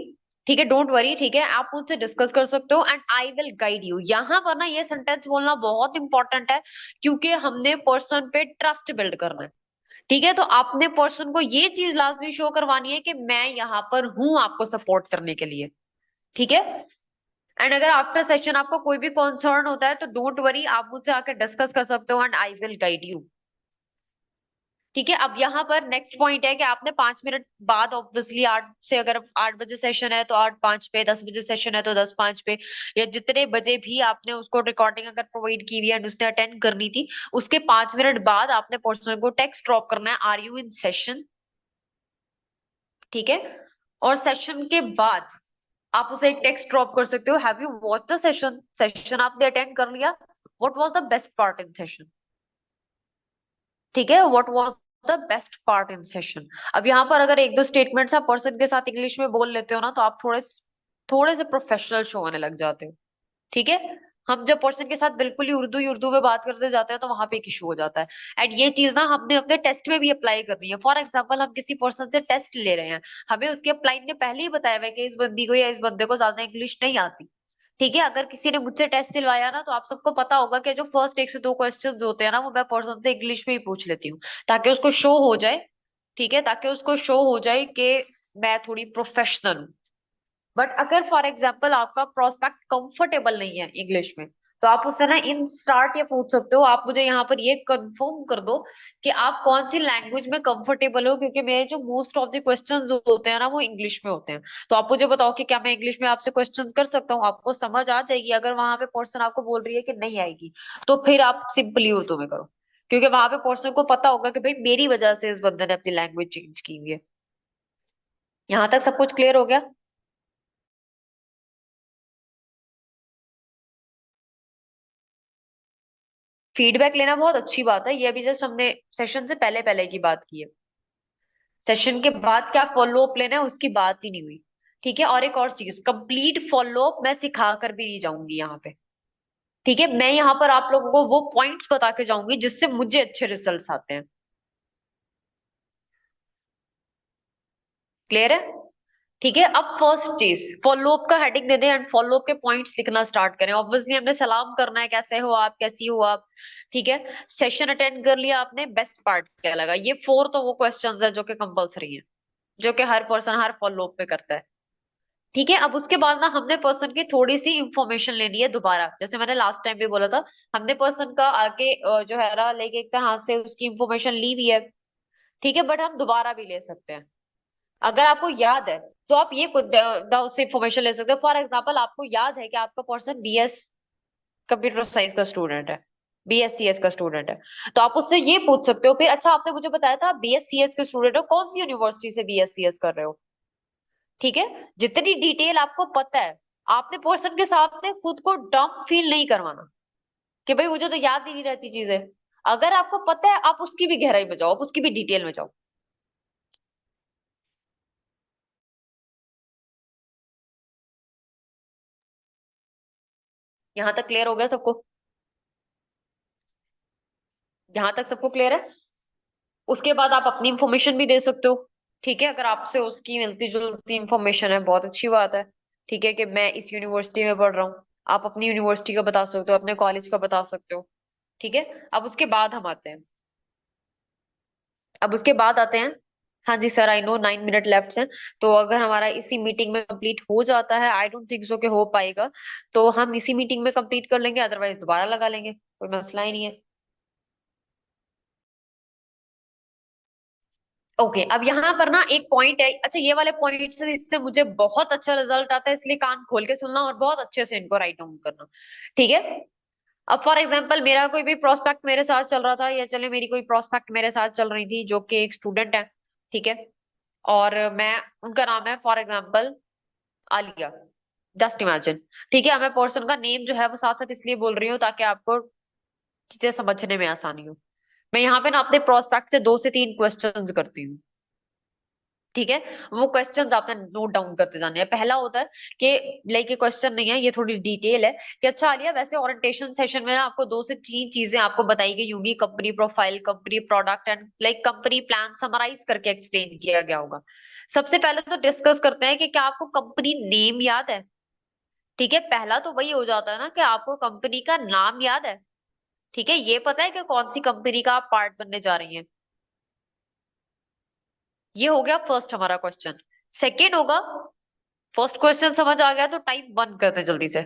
ठीक है, डोंट वरी। ठीक है, आप मुझसे डिस्कस कर सकते हो and I will guide you. यहाँ पर ना ये सेंटेंस बोलना बहुत इंपॉर्टेंट है। क्योंकि हमने पर्सन पे ट्रस्ट बिल्ड करना है। ठीक है, तो आपने पर्सन को ये चीज लाजमी शो करवानी है कि मैं यहाँ पर हूं आपको सपोर्ट करने के लिए। ठीक है। एंड अगर आफ्टर सेशन आपको कोई भी कंसर्न होता है तो डोंट वरी, आप मुझसे आकर डिस्कस कर सकते हो and I will guide you. ठीक है। अब यहाँ पर नेक्स्ट पॉइंट है कि आपने 5 मिनट बाद ऑब्वियसली 8 से, अगर 8 बजे सेशन है तो 8:05 पे, 10 बजे सेशन है तो 10:05 पे, या जितने बजे भी आपने उसको रिकॉर्डिंग अगर प्रोवाइड की हुई है and उसने अटेंड करनी थी, उसके 5 मिनट बाद आपने पर्सन को टेक्स्ट ड्रॉप करना है, आर यू इन सेशन। ठीक है। और सेशन के बाद आप उसे एक टेक्स्ट ड्रॉप कर सकते हो, have you watch the session, session आपने अटेंड कर लिया, what was the best part in session. ठीक है, what was the best part in session. अब यहाँ पर अगर एक दो स्टेटमेंट्स आप पर्सन के साथ इंग्लिश में बोल लेते हो ना तो आप थोड़े थोड़े से प्रोफेशनल शो होने लग जाते हो। ठीक है। हम जब पर्सन के साथ बिल्कुल ही उर्दू में बात करते जाते हैं तो वहां पे एक इशू हो जाता है। एंड ये चीज ना हमने अपने टेस्ट में भी अप्लाई करनी है। फॉर एग्जाम्पल हम किसी पर्सन से टेस्ट ले रहे हैं, हमें उसके अपलाइन ने पहले ही बताया हुआ है कि इस बंदी को या इस बंदे को ज्यादा इंग्लिश नहीं आती। ठीक है। अगर किसी ने मुझसे टेस्ट दिलवाया ना तो आप सबको पता होगा कि जो फर्स्ट 1 से 2 क्वेश्चंस होते हैं ना वो मैं पर्सन से इंग्लिश में ही पूछ लेती हूँ, ताकि उसको शो हो जाए। ठीक है, ताकि उसको शो हो जाए कि मैं थोड़ी प्रोफेशनल हूँ। बट अगर फॉर एग्जाम्पल आपका प्रोस्पेक्ट कंफर्टेबल नहीं है इंग्लिश में, तो आप उससे ना इन स्टार्ट ये पूछ सकते हो, आप मुझे यहाँ पर ये कंफर्म कर दो कि आप कौन सी लैंग्वेज में कंफर्टेबल हो, क्योंकि मेरे जो मोस्ट ऑफ द क्वेश्चंस होते हैं ना वो इंग्लिश में होते हैं। तो आप मुझे बताओ कि क्या मैं इंग्लिश में आपसे क्वेश्चंस कर सकता हूँ, आपको समझ आ जाएगी। अगर वहां पे पर्सन आपको बोल रही है कि नहीं आएगी तो फिर आप सिंपली उर्दू में करो, क्योंकि वहां पे पर्सन को पता होगा कि भाई मेरी वजह से इस बंदे ने अपनी लैंग्वेज चेंज की हुई है। यहाँ तक सब कुछ क्लियर हो गया। फीडबैक लेना बहुत अच्छी बात है, ये अभी जस्ट हमने सेशन से पहले पहले की बात की है। सेशन के बाद क्या फॉलो अप लेना है उसकी बात ही नहीं हुई। ठीक है। और एक और चीज, कंप्लीट फॉलो अप मैं सिखा कर भी नहीं जाऊंगी यहाँ पे। ठीक है, मैं यहाँ पर आप लोगों को वो पॉइंट्स बता के जाऊंगी जिससे मुझे अच्छे रिजल्ट्स आते हैं। क्लियर है। ठीक है। अब फर्स्ट चीज, फॉलो अप का हेडिंग दे दें एंड फॉलो अप के पॉइंट्स लिखना स्टार्ट करें। ऑब्वियसली हमने सलाम करना है, कैसे हो आप, कैसी हो आप। ठीक है। सेशन अटेंड कर लिया आपने, बेस्ट पार्ट क्या लगा, ये 4 तो वो क्वेश्चंस है जो कि कंपलसरी है, जो कि हर पर्सन हर फॉलो अप पे करता है। ठीक है। अब उसके बाद ना हमने पर्सन की थोड़ी सी इंफॉर्मेशन लेनी है दोबारा, जैसे मैंने लास्ट टाइम भी बोला था। हमने पर्सन का आके जो है ना लेके एक तरह से उसकी इंफॉर्मेशन ली हुई है। ठीक है, बट हम दोबारा भी ले सकते हैं। अगर आपको याद है तो आप ये उससे इंफॉर्मेशन ले सकते हो। फॉर एग्जाम्पल आपको याद है कि आपका पर्सन बीएस कंप्यूटर साइंस का स्टूडेंट है, बीएससीएस का स्टूडेंट है, तो आप उससे ये पूछ सकते हो फिर, अच्छा आपने मुझे बताया था बीएससीएस के स्टूडेंट हो, कौन सी यूनिवर्सिटी से बीएससीएस कर रहे हो। ठीक है। जितनी डिटेल आपको पता है, आपने पर्सन के सामने खुद को डम फील नहीं करवाना कि भाई मुझे तो याद ही नहीं रहती चीजें। अगर आपको पता है आप उसकी भी गहराई में जाओ, आप उसकी भी डिटेल में जाओ। यहां तक क्लियर हो गया सबको। यहां तक सबको क्लियर है। उसके बाद आप अपनी इंफॉर्मेशन भी दे सकते हो। ठीक है, अगर आपसे उसकी मिलती जुलती इंफॉर्मेशन है, बहुत अच्छी बात है। ठीक है, कि मैं इस यूनिवर्सिटी में पढ़ रहा हूँ, आप अपनी यूनिवर्सिटी का बता सकते हो, अपने कॉलेज का बता सकते हो। ठीक है। अब उसके बाद हम आते हैं, अब उसके बाद आते हैं। हाँ जी sir, I know 9 minute left हैं। तो अगर हमारा इसी मीटिंग में कंप्लीट हो जाता है, आई डोंट थिंक सो कि हो पाएगा, तो हम इसी मीटिंग में कंप्लीट कर लेंगे, अदरवाइज दोबारा लगा लेंगे, कोई मसला ही नहीं है। ओके, अब यहाँ पर ना एक पॉइंट है। अच्छा, ये वाले पॉइंट से इससे मुझे बहुत अच्छा रिजल्ट आता है, इसलिए कान खोल के सुनना और बहुत अच्छे से इनको राइट डाउन करना। ठीक है। अब फॉर एग्जाम्पल मेरा कोई भी प्रोस्पेक्ट मेरे साथ चल रहा था, या चले मेरी कोई प्रोस्पेक्ट मेरे साथ चल रही थी जो कि एक स्टूडेंट है। ठीक है। और मैं, उनका नाम है for example Alia, just imagine. ठीक है, मैं पर्सन का नेम जो है वो साथ साथ इसलिए बोल रही हूँ ताकि आपको चीजें समझने में आसानी हो। मैं यहाँ पे ना अपने प्रोस्पेक्ट से 2 से 3 क्वेश्चंस करती हूँ। ठीक है। वो क्वेश्चंस आपने नोट डाउन करते जाने हैं। पहला होता है कि लाइक ये क्वेश्चन नहीं है, ये थोड़ी डिटेल है कि अच्छा आलिया, वैसे ओरिएंटेशन सेशन में ना आपको 2 से 3 चीजें आपको बताई गई होंगी, company profile, company product and like company plan summarise करके एक्सप्लेन किया गया होगा। सबसे पहले तो डिस्कस करते हैं कि क्या आपको कंपनी नेम याद है। ठीक है, पहला तो वही हो जाता है ना कि आपको कंपनी का नाम याद है। ठीक है, ये पता है कि कौन सी कंपनी का आप पार्ट बनने जा रही हैं। ये हो गया फर्स्ट हमारा क्वेश्चन। सेकेंड होगा, फर्स्ट क्वेश्चन समझ आ गया तो टाइप 1 करते हैं जल्दी से।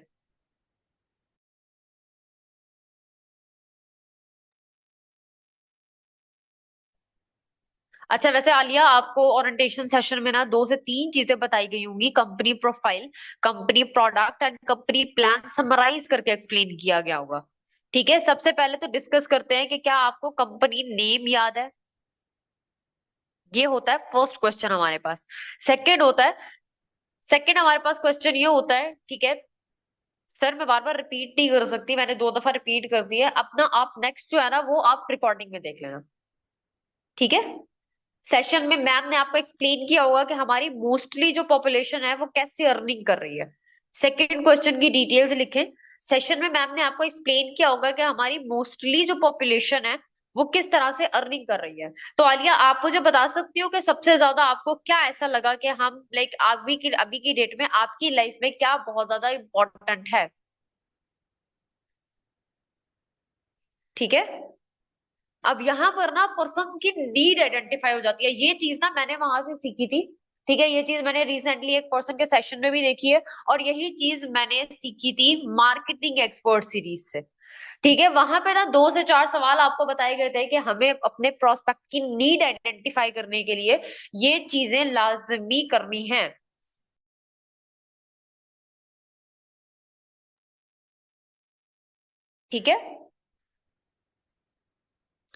अच्छा, वैसे आलिया, आपको ओरिएंटेशन सेशन में ना 2 से 3 चीजें बताई गई होंगी, company profile, company product and company plan summarise करके एक्सप्लेन किया गया होगा। ठीक है, सबसे पहले तो डिस्कस करते हैं कि क्या आपको कंपनी नेम याद है। ये होता है फर्स्ट क्वेश्चन हमारे पास। सेकंड होता है, सेकंड हमारे पास क्वेश्चन ये होता है, ठीक है सर, मैं बार बार रिपीट नहीं कर सकती, मैंने 2 दफा रिपीट कर दिया है, अपना आप नेक्स्ट जो है ना वो आप रिकॉर्डिंग में देख लेना। ठीक है। सेशन में मैम ने आपको एक्सप्लेन किया होगा कि हमारी मोस्टली जो पॉपुलेशन है वो कैसे अर्निंग कर रही है। सेकंड क्वेश्चन की डिटेल्स लिखें। सेशन में मैम ने आपको एक्सप्लेन किया होगा कि हमारी मोस्टली जो पॉपुलेशन है वो किस तरह से अर्निंग कर रही है। तो आलिया, आप मुझे बता सकती हो कि सबसे ज्यादा आपको क्या ऐसा लगा कि हम लाइक अभी की डेट में आपकी लाइफ में क्या बहुत ज्यादा इंपॉर्टेंट है। ठीक है। अब यहाँ पर ना पर्सन की नीड आइडेंटिफाई हो जाती है। ये चीज ना मैंने वहां से सीखी थी। ठीक है, ये चीज मैंने रिसेंटली एक पर्सन के सेशन में भी देखी है, और यही चीज मैंने सीखी थी मार्केटिंग एक्सपर्ट सीरीज से। ठीक है, वहां पे ना 2 से 4 सवाल आपको बताए गए थे कि हमें अपने प्रोस्पेक्ट की नीड आइडेंटिफाई करने के लिए ये चीजें लाजमी करनी है। ठीक है।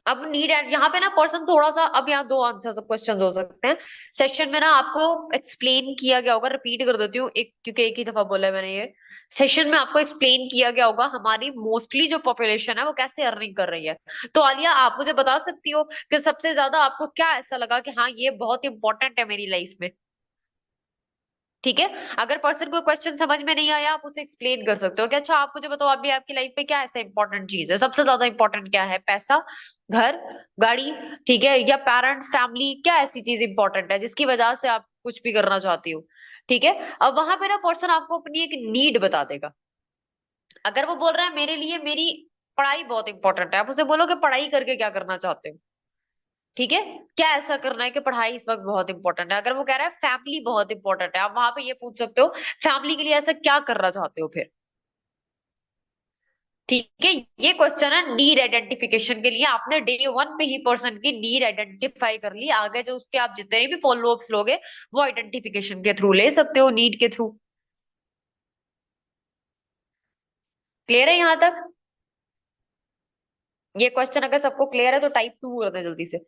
अब नीड है यहाँ पे ना पर्सन थोड़ा सा, अब यहाँ 2 आंसर क्वेश्चन हो सकते हैं। सेशन में ना आपको एक्सप्लेन किया गया होगा, रिपीट कर देती हूँ एक, क्योंकि एक ही दफा बोला है मैंने ये। सेशन में आपको एक्सप्लेन किया गया होगा हमारी मोस्टली जो पॉपुलेशन है वो कैसे अर्निंग कर रही है। तो आलिया, आप मुझे बता सकती हो कि सबसे ज्यादा आपको क्या ऐसा लगा कि हाँ ये बहुत इंपॉर्टेंट है मेरी लाइफ में। ठीक है। अगर पर्सन को क्वेश्चन समझ में नहीं आया, आप उसे एक्सप्लेन कर सकते हो कि अच्छा आप मुझे बताओ, अभी आपकी लाइफ में क्या ऐसा इंपॉर्टेंट चीज है, सबसे ज्यादा इंपॉर्टेंट क्या है, पैसा, घर, गाड़ी, ठीक है, या पेरेंट्स, फैमिली, क्या ऐसी चीज इंपॉर्टेंट है जिसकी वजह से आप कुछ भी करना चाहती हो। ठीक है। अब वहां पे ना पर्सन आपको अपनी एक नीड बता देगा। अगर वो बोल रहा है मेरे लिए मेरी पढ़ाई बहुत इंपॉर्टेंट है, आप उसे बोलो कि पढ़ाई करके क्या करना चाहते हो। ठीक है, क्या ऐसा करना है कि पढ़ाई इस वक्त बहुत इंपॉर्टेंट है। अगर वो कह रहा है फैमिली बहुत इंपॉर्टेंट है, आप वहां पे ये पूछ सकते हो फैमिली के लिए ऐसा क्या करना चाहते हो फिर। ठीक है, ये क्वेश्चन है नीड आइडेंटिफिकेशन के लिए। आपने डे 1 पे ही पर्सन की नीड आइडेंटिफाई कर ली, आगे जो उसके आप जितने भी फॉलो अप्स लोगे वो आइडेंटिफिकेशन के थ्रू ले सकते हो, नीड के थ्रू। क्लियर है यहाँ तक। ये क्वेश्चन अगर सबको क्लियर है तो टाइप 2 कर दे जल्दी से।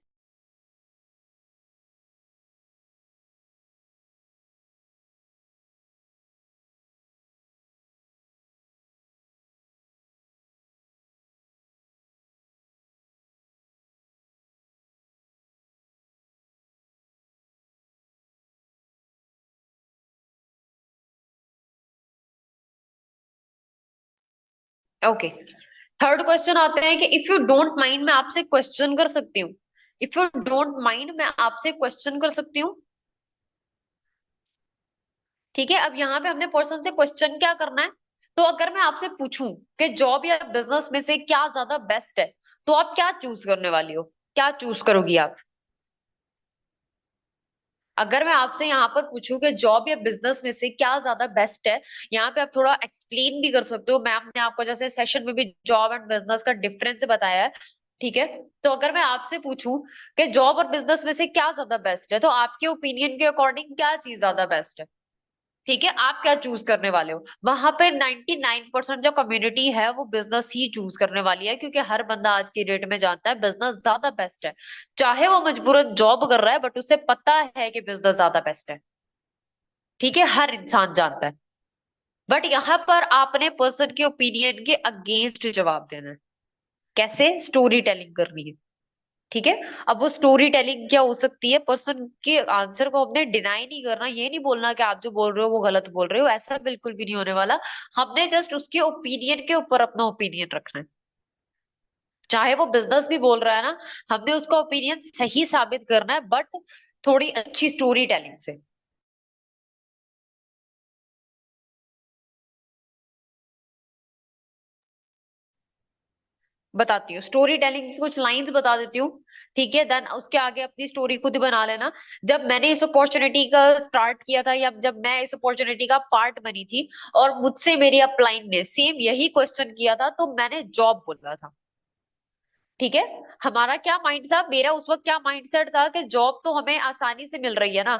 ओके, थर्ड क्वेश्चन आते हैं कि इफ यू डोंट माइंड, मैं आपसे क्वेश्चन कर सकती हूँ। इफ यू डोंट माइंड, मैं आपसे क्वेश्चन कर सकती हूँ? ठीक है, अब यहाँ पे हमने पर्सन से क्वेश्चन क्या करना है? तो अगर मैं आपसे पूछूं कि जॉब या बिजनेस में से क्या ज्यादा बेस्ट है, तो आप क्या चूज करने वाली हो? क्या चूज करोगी आप? अगर मैं आपसे यहाँ पर पूछूं कि जॉब या बिजनेस में से क्या ज्यादा बेस्ट है, यहाँ पे आप थोड़ा एक्सप्लेन भी कर सकते हो। मैम ने आपको जैसे सेशन में भी जॉब एंड बिजनेस का डिफरेंस बताया है। ठीक है, तो अगर मैं आपसे पूछूं कि जॉब और बिजनेस में से क्या ज्यादा बेस्ट है, तो आपके ओपिनियन के अकॉर्डिंग क्या चीज ज्यादा बेस्ट है? ठीक है, आप क्या चूज करने वाले हो? वहां पे 99% जो कम्युनिटी है वो बिजनेस ही चूज करने वाली है, क्योंकि हर बंदा आज की डेट में जानता है बिजनेस ज्यादा बेस्ट है। चाहे वो मजबूरन जॉब कर रहा है, बट उसे पता है कि बिजनेस ज्यादा बेस्ट है। ठीक है, हर इंसान जानता है। बट यहाँ पर आपने पर्सन के ओपिनियन के अगेंस्ट जवाब देना है। कैसे? स्टोरी टेलिंग करनी है। ठीक है, अब वो स्टोरी टेलिंग क्या हो सकती है? पर्सन के आंसर को हमने डिनाई नहीं करना, ये नहीं बोलना कि आप जो बोल रहे हो वो गलत बोल रहे हो, ऐसा बिल्कुल भी नहीं होने वाला। हमने जस्ट उसके ओपिनियन के ऊपर अपना ओपिनियन रखना है। चाहे वो बिजनेस भी बोल रहा है ना, हमने उसका ओपिनियन सही साबित करना है, बट थोड़ी अच्छी स्टोरी टेलिंग से। बताती हूँ, स्टोरी टेलिंग की कुछ लाइंस बता देती हूँ। ठीक है, देन उसके आगे अपनी स्टोरी खुद बना लेना। जब मैंने इस अपॉर्चुनिटी का स्टार्ट किया था, या जब मैं इस अपॉर्चुनिटी का पार्ट बनी थी, और मुझसे मेरी अपलाइन ने सेम यही क्वेश्चन किया था, तो मैंने जॉब बोला था। ठीक है, हमारा क्या माइंड था, मेरा उस वक्त क्या माइंडसेट था कि जॉब तो हमें आसानी से मिल रही है ना।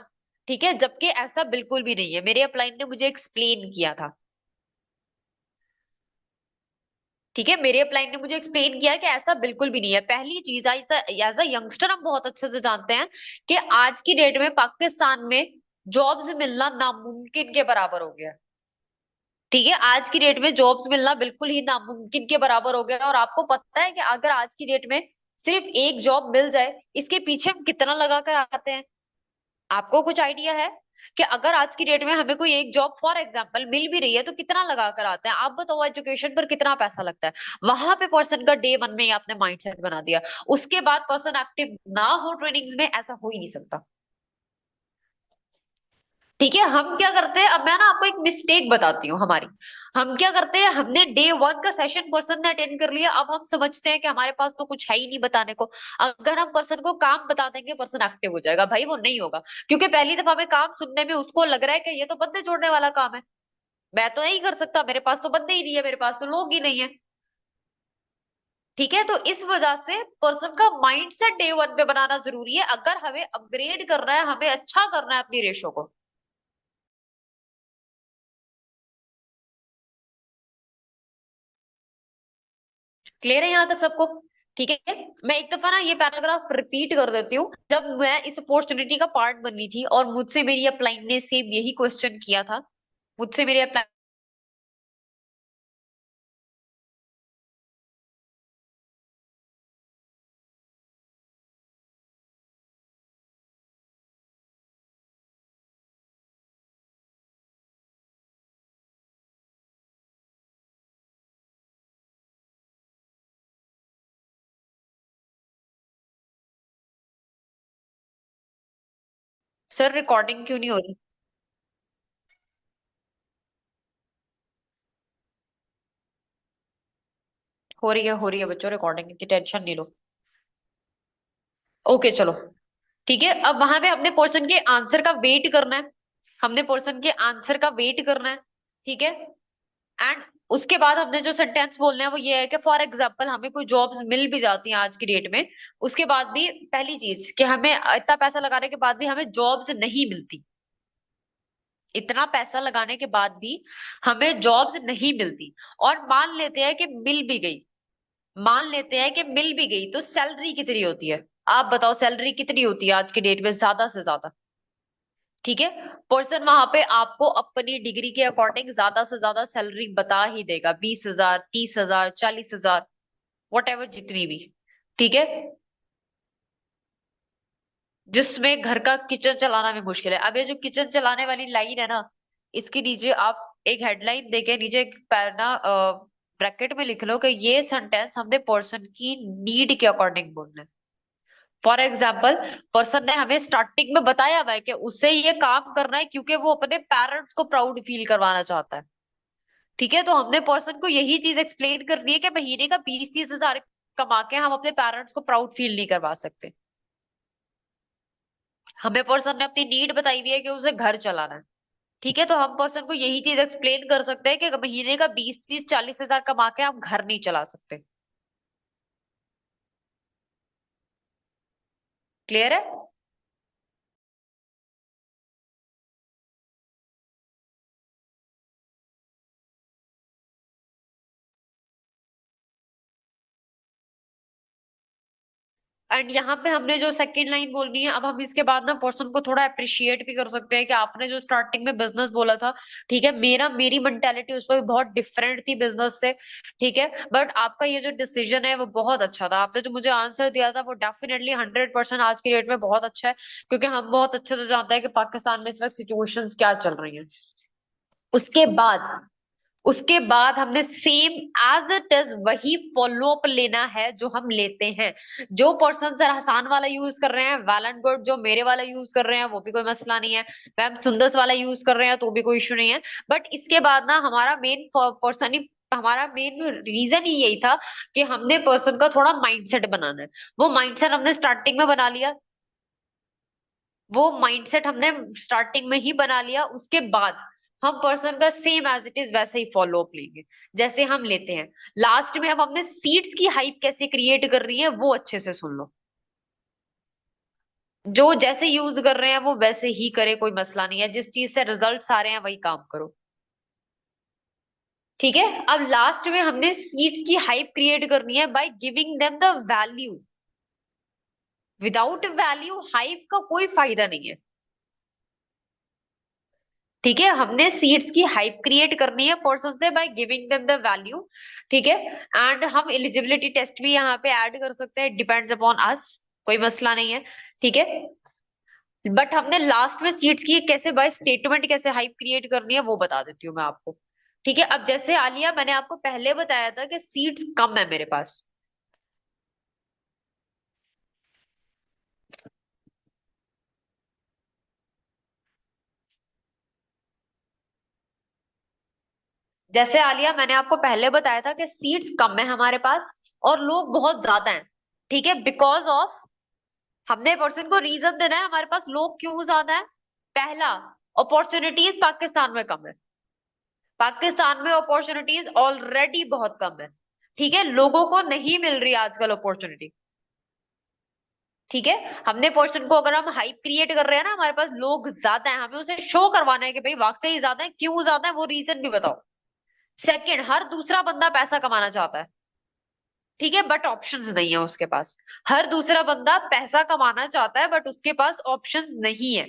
ठीक है, जबकि ऐसा बिल्कुल भी नहीं है, मेरे अपलाइन ने मुझे एक्सप्लेन किया था। ठीक है, मेरे अपलाइन ने मुझे एक्सप्लेन किया कि ऐसा बिल्कुल भी नहीं है। पहली चीज, एज अ यंगस्टर हम बहुत अच्छे से जानते हैं कि आज की डेट में पाकिस्तान में जॉब्स मिलना नामुमकिन के बराबर हो गया। ठीक है, आज की डेट में जॉब्स मिलना बिल्कुल ही नामुमकिन के बराबर हो गया। और आपको पता है कि अगर आज की डेट में सिर्फ एक जॉब मिल जाए, इसके पीछे हम कितना लगा कर आते हैं? आपको कुछ आइडिया है कि अगर आज की डेट में हमें कोई एक जॉब फॉर एग्जांपल मिल भी रही है, तो कितना लगा कर आते हैं? आप बताओ, एजुकेशन पर कितना पैसा लगता है? वहां पे पर्सन का डे वन में ही आपने माइंडसेट बना दिया। उसके बाद पर्सन एक्टिव ना हो ट्रेनिंग्स में, ऐसा हो ही नहीं सकता। ठीक है, हम क्या करते हैं, अब मैं ना आपको एक मिस्टेक बताती हूँ हमारी। हम क्या करते हैं, हमने डे वन का सेशन पर्सन ने अटेंड कर लिया, अब हम समझते हैं कि हमारे पास तो कुछ है ही नहीं बताने को। अगर हम पर्सन को काम बता देंगे, पर्सन एक्टिव हो जाएगा। भाई वो नहीं होगा, क्योंकि पहली दफा में काम सुनने में उसको लग रहा है कि ये तो बंदे जोड़ने वाला काम है, मैं तो नहीं कर सकता, मेरे पास तो बंदे ही नहीं है, मेरे पास तो लोग ही नहीं है। ठीक है, तो इस वजह से पर्सन का माइंडसेट डे वन पे बनाना जरूरी है, अगर हमें अपग्रेड करना है, हमें अच्छा करना है अपनी रेशो को। क्लियर है यहाँ तक सबको? ठीक है, मैं एक दफा ना ये पैराग्राफ रिपीट कर देती हूँ। जब मैं इस अपॉर्चुनिटी का पार्ट बनी थी और मुझसे मेरी अपलाइन ने सेम यही क्वेश्चन किया था, मुझसे मेरे अपलाइन। सर रिकॉर्डिंग क्यों नहीं हो रही? हो रही है बच्चों, रिकॉर्डिंग की टेंशन नहीं लो। ओके चलो। ठीक है, अब वहां पे अपने पर्सन के आंसर का वेट करना है। हमने पर्सन के आंसर का वेट करना है। ठीक है, एंड उसके बाद हमने जो सेंटेंस बोलना है वो ये है कि फॉर एग्जाम्पल हमें कोई जॉब्स मिल भी जाती हैं आज की डेट में, उसके बाद भी पहली चीज कि हमें इतना पैसा लगाने के बाद भी हमें जॉब्स नहीं मिलती। इतना पैसा लगाने के बाद भी हमें जॉब्स नहीं मिलती। और मान लेते हैं कि मिल भी गई, मान लेते हैं कि मिल भी गई, तो सैलरी कितनी होती है? आप बताओ, सैलरी कितनी होती है आज के डेट में, ज्यादा से ज्यादा? ठीक है, पर्सन वहां पे आपको अपनी डिग्री के अकॉर्डिंग ज्यादा से ज्यादा सैलरी बता ही देगा, 20,000, 30,000, 40,000, वट एवर, जितनी भी। ठीक है, जिसमें घर का किचन चलाना भी मुश्किल है। अब ये जो किचन चलाने वाली लाइन है ना, इसके नीचे आप एक हेडलाइन देके नीचे एक ना ब्रैकेट में लिख लो कि ये सेंटेंस हमने पर्सन की नीड के अकॉर्डिंग बोलना है। फॉर एग्जाम्पल, पर्सन ने हमें स्टार्टिंग में बताया हुआ है कि उसे ये काम करना है क्योंकि वो अपने पेरेंट्स को प्राउड फील करवाना चाहता है। ठीक है, तो हमने पर्सन को यही चीज एक्सप्लेन करनी है कि महीने का 20-30 हजार कमा के हम अपने पेरेंट्स को प्राउड फील नहीं करवा सकते। हमें पर्सन ने अपनी नीड बताई हुई है कि उसे घर चलाना है। ठीक है, तो हम पर्सन को यही चीज एक्सप्लेन कर सकते हैं कि महीने का 20-30-40 हजार कमा के हम घर नहीं चला सकते। क्लियर है? एंड यहाँ पे हमने जो सेकंड लाइन बोलनी है, अब हम इसके बाद ना पर्सन को थोड़ा अप्रिशिएट भी कर सकते हैं कि आपने जो स्टार्टिंग में बिजनेस बोला था, ठीक है, मेरी मेंटेलिटी उस वक्त बहुत डिफरेंट थी बिजनेस से। ठीक है, बट आपका ये जो डिसीजन है वो बहुत अच्छा था। आपने जो मुझे आंसर दिया था वो डेफिनेटली 100% आज की डेट में बहुत अच्छा है, क्योंकि हम बहुत अच्छे से जानते हैं कि पाकिस्तान में इस वक्त सिचुएशंस क्या चल रही हैं। उसके बाद उसके बाद हमने सेम एज इट इज वही फॉलो अप लेना है जो हम लेते हैं। जो पर्सन सर हसान वाला यूज कर रहे हैं, वेल एंड गुड। जो मेरे वाला यूज कर रहे हैं वो भी कोई मसला नहीं है। मैम सुंदर्स वाला यूज कर रहे हैं तो भी कोई इशू नहीं है। बट इसके बाद ना हमारा मेन पर्सन ही हमारा मेन रीजन ही यही था कि हमने पर्सन का थोड़ा माइंडसेट बनाना है। वो माइंडसेट हमने स्टार्टिंग में बना लिया। वो माइंडसेट हमने स्टार्टिंग में ही बना लिया। उसके बाद हम पर्सन का सेम एज इट इज वैसे ही फॉलो अप लेंगे जैसे हम लेते हैं। लास्ट में अब हमने सीट्स की हाइप कैसे क्रिएट कर रही है वो अच्छे से सुन लो। जो जैसे यूज कर रहे हैं वो वैसे ही करे, कोई मसला नहीं है। जिस चीज से रिजल्ट्स आ रहे हैं वही काम करो। ठीक है, अब लास्ट में हमने सीट्स की हाइप क्रिएट करनी है by giving them the value. Without value hype का कोई फायदा नहीं है। ठीक है, हमने सीट्स की हाइप क्रिएट करनी है पर्सन से by giving them the value. ठीक है, एंड हम एलिजिबिलिटी टेस्ट भी यहाँ पे ऐड कर सकते हैं, डिपेंड्स अपॉन अस, कोई मसला नहीं है। ठीक है, बट हमने लास्ट में सीट्स की कैसे बाय स्टेटमेंट कैसे हाइप क्रिएट करनी है वो बता देती हूँ मैं आपको। ठीक है, अब जैसे आलिया मैंने आपको पहले बताया था कि सीट्स कम है मेरे पास। जैसे आलिया मैंने आपको पहले बताया था कि सीट्स कम है हमारे पास और लोग बहुत ज्यादा हैं। ठीक है, बिकॉज ऑफ हमने पर्सन को रीजन देना है हमारे पास लोग क्यों ज्यादा है। पहला, अपॉर्चुनिटीज पाकिस्तान में कम है। पाकिस्तान में अपॉर्चुनिटीज ऑलरेडी बहुत कम है। ठीक है, लोगों को नहीं मिल रही आजकल अपॉर्चुनिटी। ठीक है, हमने पर्सन को अगर हम हाइप क्रिएट कर रहे हैं ना, हमारे पास लोग ज्यादा है, हमें उसे शो करवाना है कि भाई वाकई ज्यादा है, क्यों ज्यादा है वो रीजन भी बताओ। सेकंड, हर दूसरा बंदा पैसा कमाना चाहता है। ठीक है, बट ऑप्शंस नहीं है उसके पास। हर दूसरा बंदा पैसा कमाना चाहता है बट उसके पास ऑप्शंस नहीं है।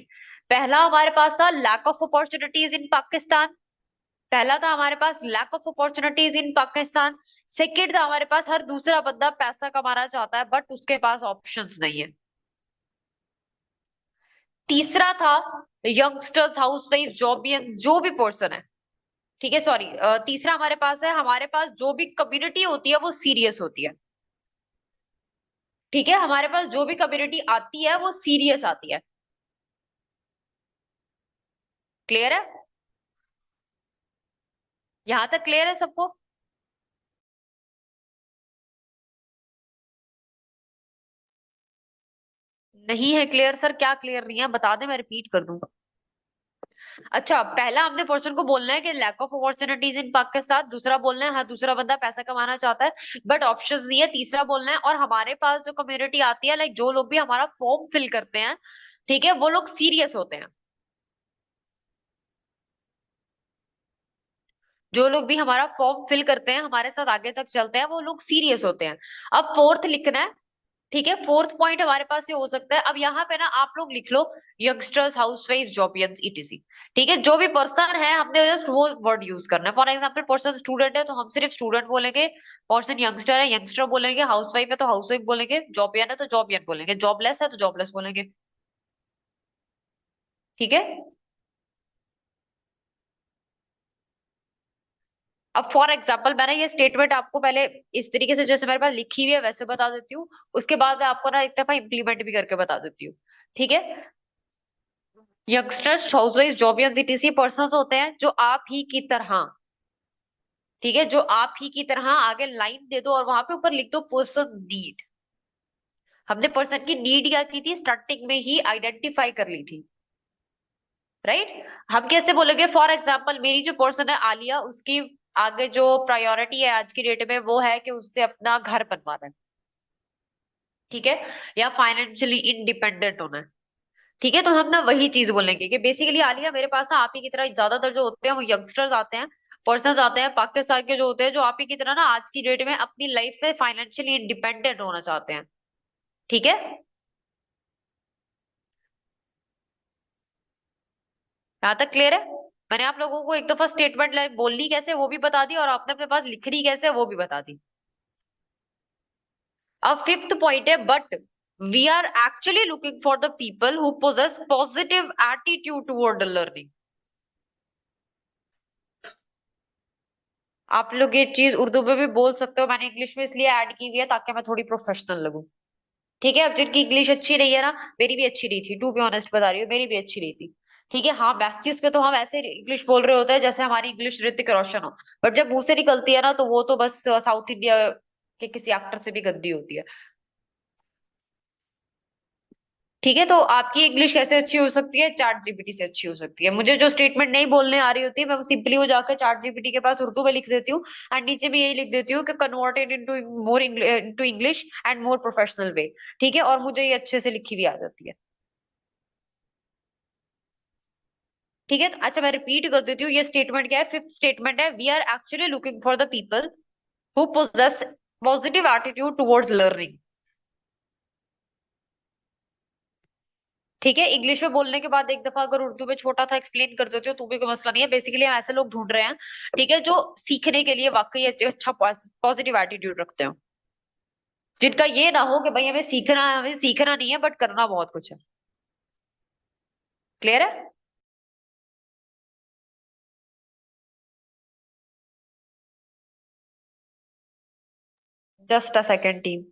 पहला हमारे पास था lack of opportunities in Pakistan. पहला था हमारे पास lack of opportunities in Pakistan. Second था हमारे पास हर दूसरा बंदा पैसा कमाना चाहता है बट उसके पास ऑप्शंस नहीं है। तीसरा था यंगस्टर्स, हाउस वाइफ, जॉबियंस, जो भी पर्सन है। ठीक है, सॉरी, तीसरा हमारे पास है, हमारे पास जो भी कम्युनिटी होती है वो सीरियस होती है। ठीक है, हमारे पास जो भी कम्युनिटी आती है वो सीरियस आती है। क्लियर है? यहां तक क्लियर है सबको? नहीं है क्लियर सर? क्या क्लियर नहीं है बता दे, मैं रिपीट कर दूं। अच्छा, पहला हमने पर्सन को बोलना है कि lack of opportunities in Pakistan. दूसरा बोलना है हर दूसरा बंदा पैसा कमाना चाहता है बट ऑप्शंस नहीं है। तीसरा बोलना है और हमारे पास जो कम्युनिटी आती है, लाइक जो लोग भी हमारा फॉर्म फिल करते हैं, ठीक है, वो लोग सीरियस होते हैं। जो लोग भी हमारा फॉर्म फिल करते हैं, हमारे साथ आगे तक चलते हैं, वो लोग सीरियस होते हैं। अब फोर्थ लिखना है। ठीक है, फोर्थ पॉइंट हमारे पास ये हो सकता है। अब यहाँ पे ना आप लोग लिख लो यंगस्टर्स, हाउसवाइफ, जॉबियंस, ईटीसी। ठीक है, जो भी पर्सन है हमने जस्ट वो वर्ड यूज करना है। फॉर एग्जाम्पल, पर्सन स्टूडेंट है तो हम सिर्फ स्टूडेंट बोलेंगे। पर्सन यंगस्टर है, यंगस्टर बोलेंगे। हाउसवाइफ है तो हाउसवाइफ बोलेंगे। जॉबियन है तो जॉबियन बोलेंगे। जॉबलेस है तो जॉबलेस बोलेंगे। ठीक है, अब फॉर एग्जाम्पल मैंने ये स्टेटमेंट आपको पहले इस तरीके से जैसे मेरे पास लिखी हुई है वैसे बता देती हूँ, उसके बाद मैं आपको ना एक दफा इम्प्लीमेंट भी करके बता देती हूँ। ठीक है। यंगस्टर्स, हाउसवाइफ, जॉबियंस, इटीसी पर्सन होते हैं जो आप ही की तरह, ठीक है, जो आप ही की तरह, आगे लाइन दे दो और वहां पे ऊपर लिख दो पर्सन नीड। हमने पर्सन की नीड क्या की थी, स्टार्टिंग में ही आइडेंटिफाई कर ली थी। राइट। हम कैसे बोलेंगे, फॉर एग्जाम्पल मेरी जो पर्सन है आलिया, उसकी आगे जो प्रायोरिटी है आज की डेट में वो है कि उससे अपना घर बनवाना है। ठीक है। या फाइनेंशियली इंडिपेंडेंट होना है। ठीक है। तो हम ना वही चीज बोलेंगे कि बेसिकली आलिया मेरे पास ना आप ही की तरह ज्यादातर जो होते हैं वो यंगस्टर्स आते हैं, पर्सन आते हैं पाकिस्तान के जो होते हैं, जो आप ही की तरह ना आज की डेट में अपनी लाइफ में फाइनेंशियली इंडिपेंडेंट होना चाहते हैं। ठीक है। यहाँ तक क्लियर है। मैंने आप लोगों को एक दफा स्टेटमेंट बोलनी कैसे वो भी बता दी, और आपने अपने पास लिखनी कैसे वो भी बता दी। अब फिफ्थ पॉइंट है, but we are actually looking for the people who possess positive attitude toward learning. आप लोग ये चीज उर्दू में भी बोल सकते हो, मैंने इंग्लिश में इसलिए ऐड की हुई है ताकि मैं थोड़ी प्रोफेशनल लगूं। ठीक है। अब जिनकी इंग्लिश अच्छी रही है ना, मेरी भी अच्छी रही थी, टू बी ऑनेस्ट बता रही हूँ, मेरी भी अच्छी रही थी। ठीक है। हाँ, मैसेज पे तो हम ऐसे इंग्लिश बोल रहे होते हैं जैसे हमारी इंग्लिश ऋतिक रोशन हो, बट जब मुंह से निकलती है ना तो वो तो बस साउथ इंडिया के किसी एक्टर से भी गंदी होती है। ठीक है। तो आपकी इंग्लिश कैसे अच्छी हो सकती है, चैट जीपीटी से अच्छी हो सकती है। मुझे जो स्टेटमेंट नहीं बोलने आ रही होती है, मैं वो सिंपली वो जाकर चैट जीपीटी के पास उर्दू में लिख देती हूँ, एंड नीचे भी यही लिख देती हूँ कि converted into more into English and more professional way. ठीक है। और मुझे ये अच्छे से लिखी भी आ जाती है। ठीक है। तो अच्छा, मैं रिपीट कर देती हूँ, ये स्टेटमेंट क्या है, फिफ्थ स्टेटमेंट है, we are actually looking for the people who possess positive attitude towards learning. ठीक है। इंग्लिश में बोलने के बाद एक दफा अगर उर्दू में छोटा था एक्सप्लेन कर देते हो तो भी कोई मसला नहीं है। बेसिकली हम ऐसे लोग ढूंढ रहे हैं, ठीक है, जो सीखने के लिए वाकई अच्छा पॉजिटिव एटीट्यूड रखते हो, जिनका ये ना हो कि भाई हमें सीखना है, हमें सीखना नहीं है बट करना बहुत कुछ है। क्लियर है। Just a second team.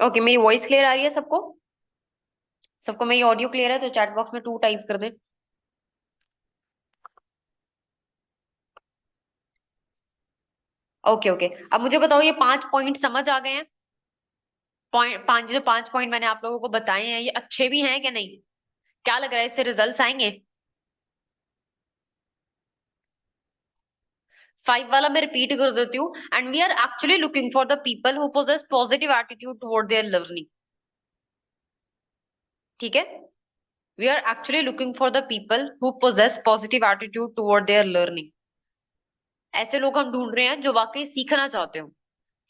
Okay, मेरी वॉइस क्लियर आ रही है सबको? सबको मेरी ऑडियो क्लियर है तो चैट बॉक्स में टू टाइप कर दे। Okay okay. अब मुझे बताओ, ये 5 पॉइंट समझ आ गए हैं? पॉइंट पांच, जो 5 पॉइंट मैंने आप लोगों को बताए हैं, ये अच्छे भी हैं कि नहीं? क्या लग रहा है, इससे रिजल्ट्स आएंगे? 5 वाला मैं रिपीट कर देती हूँ, and we are actually looking for the people who possess positive attitude toward their learning. ठीक है। We are actually looking for the people who possess positive attitude toward their learning. ऐसे लोग हम ढूंढ रहे हैं जो वाकई सीखना चाहते हो।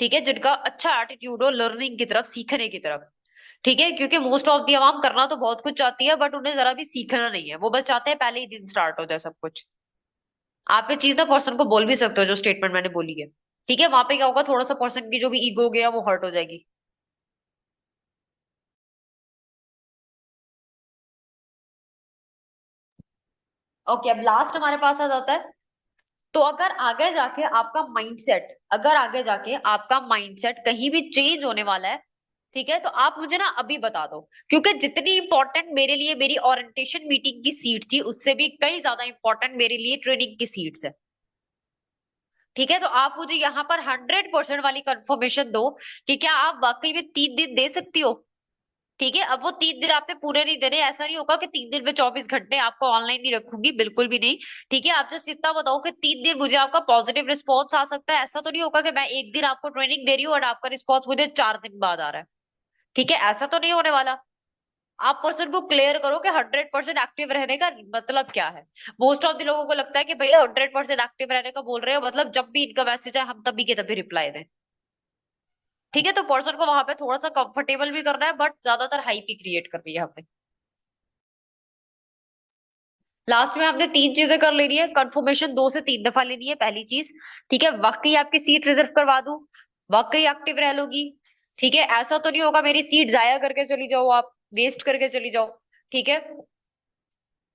ठीक है। जिनका अच्छा एटीट्यूड हो लर्निंग की तरफ, सीखने की तरफ। ठीक है। क्योंकि मोस्ट ऑफ दी आवाम करना तो बहुत कुछ चाहती है बट उन्हें जरा भी सीखना नहीं है, वो बस चाहते हैं पहले ही दिन स्टार्ट हो जाए सब कुछ। आप ये चीज ना पर्सन को बोल भी सकते हो जो स्टेटमेंट मैंने बोली है। ठीक है। वहां पे क्या होगा, थोड़ा सा पर्सन की जो भी ईगो गया वो हर्ट हो जाएगी। ओके। अब लास्ट हमारे पास आ जाता है, तो अगर आगे जाके आपका माइंडसेट, अगर आगे जाके आपका माइंडसेट कहीं भी चेंज होने वाला है, ठीक है, तो आप मुझे ना अभी बता दो, क्योंकि जितनी इंपॉर्टेंट मेरे लिए मेरी ओरिएंटेशन मीटिंग की सीट थी उससे भी कई ज्यादा इंपॉर्टेंट मेरे लिए ट्रेनिंग की सीट्स है। ठीक है। तो आप मुझे यहाँ पर 100% वाली कंफर्मेशन दो कि क्या आप वाकई में 3 दिन दे सकती हो। ठीक है। अब वो 3 दिन आपने पूरे नहीं देने, ऐसा नहीं होगा कि 3 दिन में 24 घंटे आपको ऑनलाइन नहीं रखूंगी, बिल्कुल भी नहीं। ठीक है। आप जस्ट इतना बताओ कि 3 दिन मुझे आपका पॉजिटिव रिस्पॉन्स आ सकता है, ऐसा तो नहीं होगा कि मैं एक दिन आपको ट्रेनिंग दे रही हूँ और आपका रिस्पॉन्स मुझे 4 दिन बाद आ रहा है। ठीक है। ऐसा तो नहीं होने वाला। आप पर्सन को क्लियर करो कि 100% एक्टिव रहने का मतलब क्या है। मोस्ट ऑफ द लोगों को लगता है कि भैया 100% एक्टिव रहने का बोल रहे हो मतलब जब भी इनका मैसेज है हम तभी के तभी रिप्लाई दें। ठीक है, तो पर्सन को वहां पे थोड़ा सा कंफर्टेबल भी करना है, बट ज्यादातर हाइप ही क्रिएट कर रही है हमने। लास्ट में हमने तीन चीजें कर लेनी है, कंफर्मेशन 2 से 3 दफा लेनी है, पहली चीज। ठीक है, वाकई आपकी सीट रिजर्व करवा दूं, वाकई एक्टिव रह लोगी। ठीक है, ऐसा तो नहीं होगा मेरी सीट जाया करके चली जाओ, आप वेस्ट करके चली जाओ। ठीक है,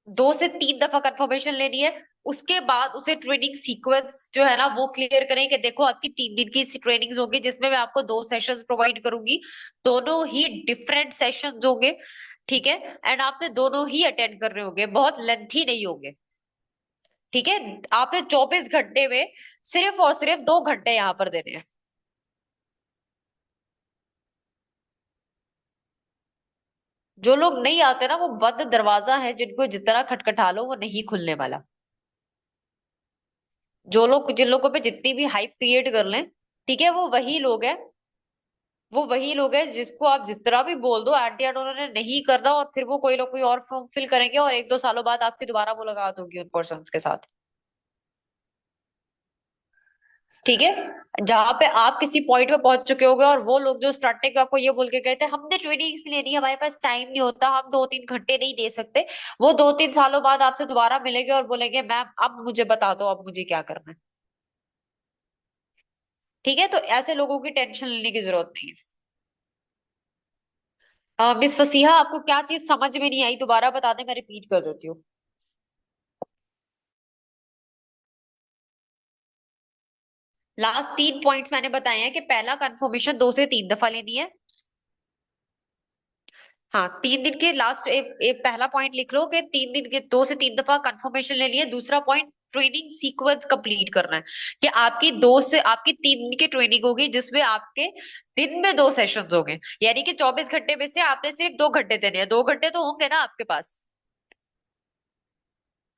2 से 3 दफा कंफर्मेशन लेनी है। उसके बाद उसे ट्रेनिंग सीक्वेंस जो है ना वो क्लियर करें कि देखो आपकी 3 दिन की ट्रेनिंग होगी, जिसमें मैं आपको 2 सेशंस प्रोवाइड करूंगी। दोनों ही डिफरेंट सेशंस होंगे। ठीक है, एंड आपने दोनों ही अटेंड कर रहे होंगे, बहुत लेंथी नहीं होंगे। ठीक है, आपने 24 घंटे में सिर्फ और सिर्फ 2 घंटे यहाँ पर देने हैं। जो लोग नहीं आते ना, वो बंद दरवाजा है, जिनको जितना खटखटा लो वो नहीं खुलने वाला। जो लोग, जिन लोगों पे जितनी भी हाइप क्रिएट कर लें, ठीक है, वो वही लोग हैं। वो वही लोग हैं जिसको आप जितना भी बोल दो, एट द एंड उन्होंने नहीं करना, और फिर वो कोई लोग कोई और फॉर्म फिल करेंगे, और 1-2 सालों बाद आपकी दोबारा मुलाकात होगी उन पर्सन के साथ। ठीक है, जहां पे आप किसी पॉइंट पे पहुंच चुके होगे, और वो लोग जो स्टार्टिंग में आपको ये बोल के गए थे हमने ट्रेनिंग इसलिए नहीं, हमारे पास टाइम नहीं होता, हम 2-3 घंटे नहीं दे सकते, वो 2-3 सालों बाद आपसे दोबारा मिलेंगे और बोलेंगे मैम अब मुझे बता दो, अब मुझे क्या करना है। ठीक है, तो ऐसे लोगों की टेंशन लेने की जरूरत नहीं है। मिस फसीहा, आपको क्या चीज समझ में नहीं आई, दोबारा बता दें, मैं रिपीट कर देती हूँ। लास्ट 3 पॉइंट्स मैंने बताए हैं कि पहला, कंफर्मेशन 2 से 3 दफा लेनी है। हाँ, 3 दिन के लास्ट पहला पॉइंट लिख लो कि 3 दिन के 2 से 3 दफा कंफर्मेशन लेनी है। दूसरा पॉइंट, ट्रेनिंग सीक्वेंस कंप्लीट करना है, कि आपकी 3 दिन की ट्रेनिंग होगी, जिसमें आपके दिन में 2 सेशंस होंगे, यानी कि 24 घंटे में से आपने सिर्फ 2 घंटे देने हैं। 2 घंटे तो होंगे ना आपके पास।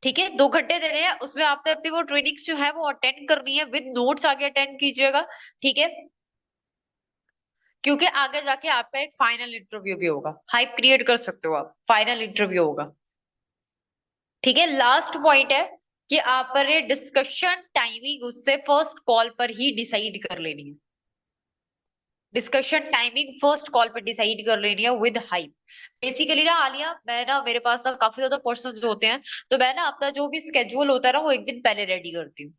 ठीक है, 2 घंटे देने हैं, उसमें आपने अपनी वो ट्रेनिंग्स जो है वो अटेंड करनी है, विद नोट्स आगे अटेंड कीजिएगा। ठीक है, क्योंकि आगे जाके आपका एक फाइनल इंटरव्यू भी होगा, हाइप क्रिएट कर सकते हो आप, फाइनल इंटरव्यू होगा। ठीक है, लास्ट पॉइंट है कि आप पर डिस्कशन टाइमिंग उससे फर्स्ट कॉल पर ही डिसाइड कर लेनी है। डिस्कशन टाइमिंग फर्स्ट कॉल पर डिसाइड कर लेनी है विद हाइप। बेसिकली ना आलिया, मैं ना, मेरे पास ना काफी ज्यादा पर्सन होते हैं, तो मैं ना अपना जो भी स्केड्यूल होता है ना वो एक दिन पहले रेडी करती हूँ।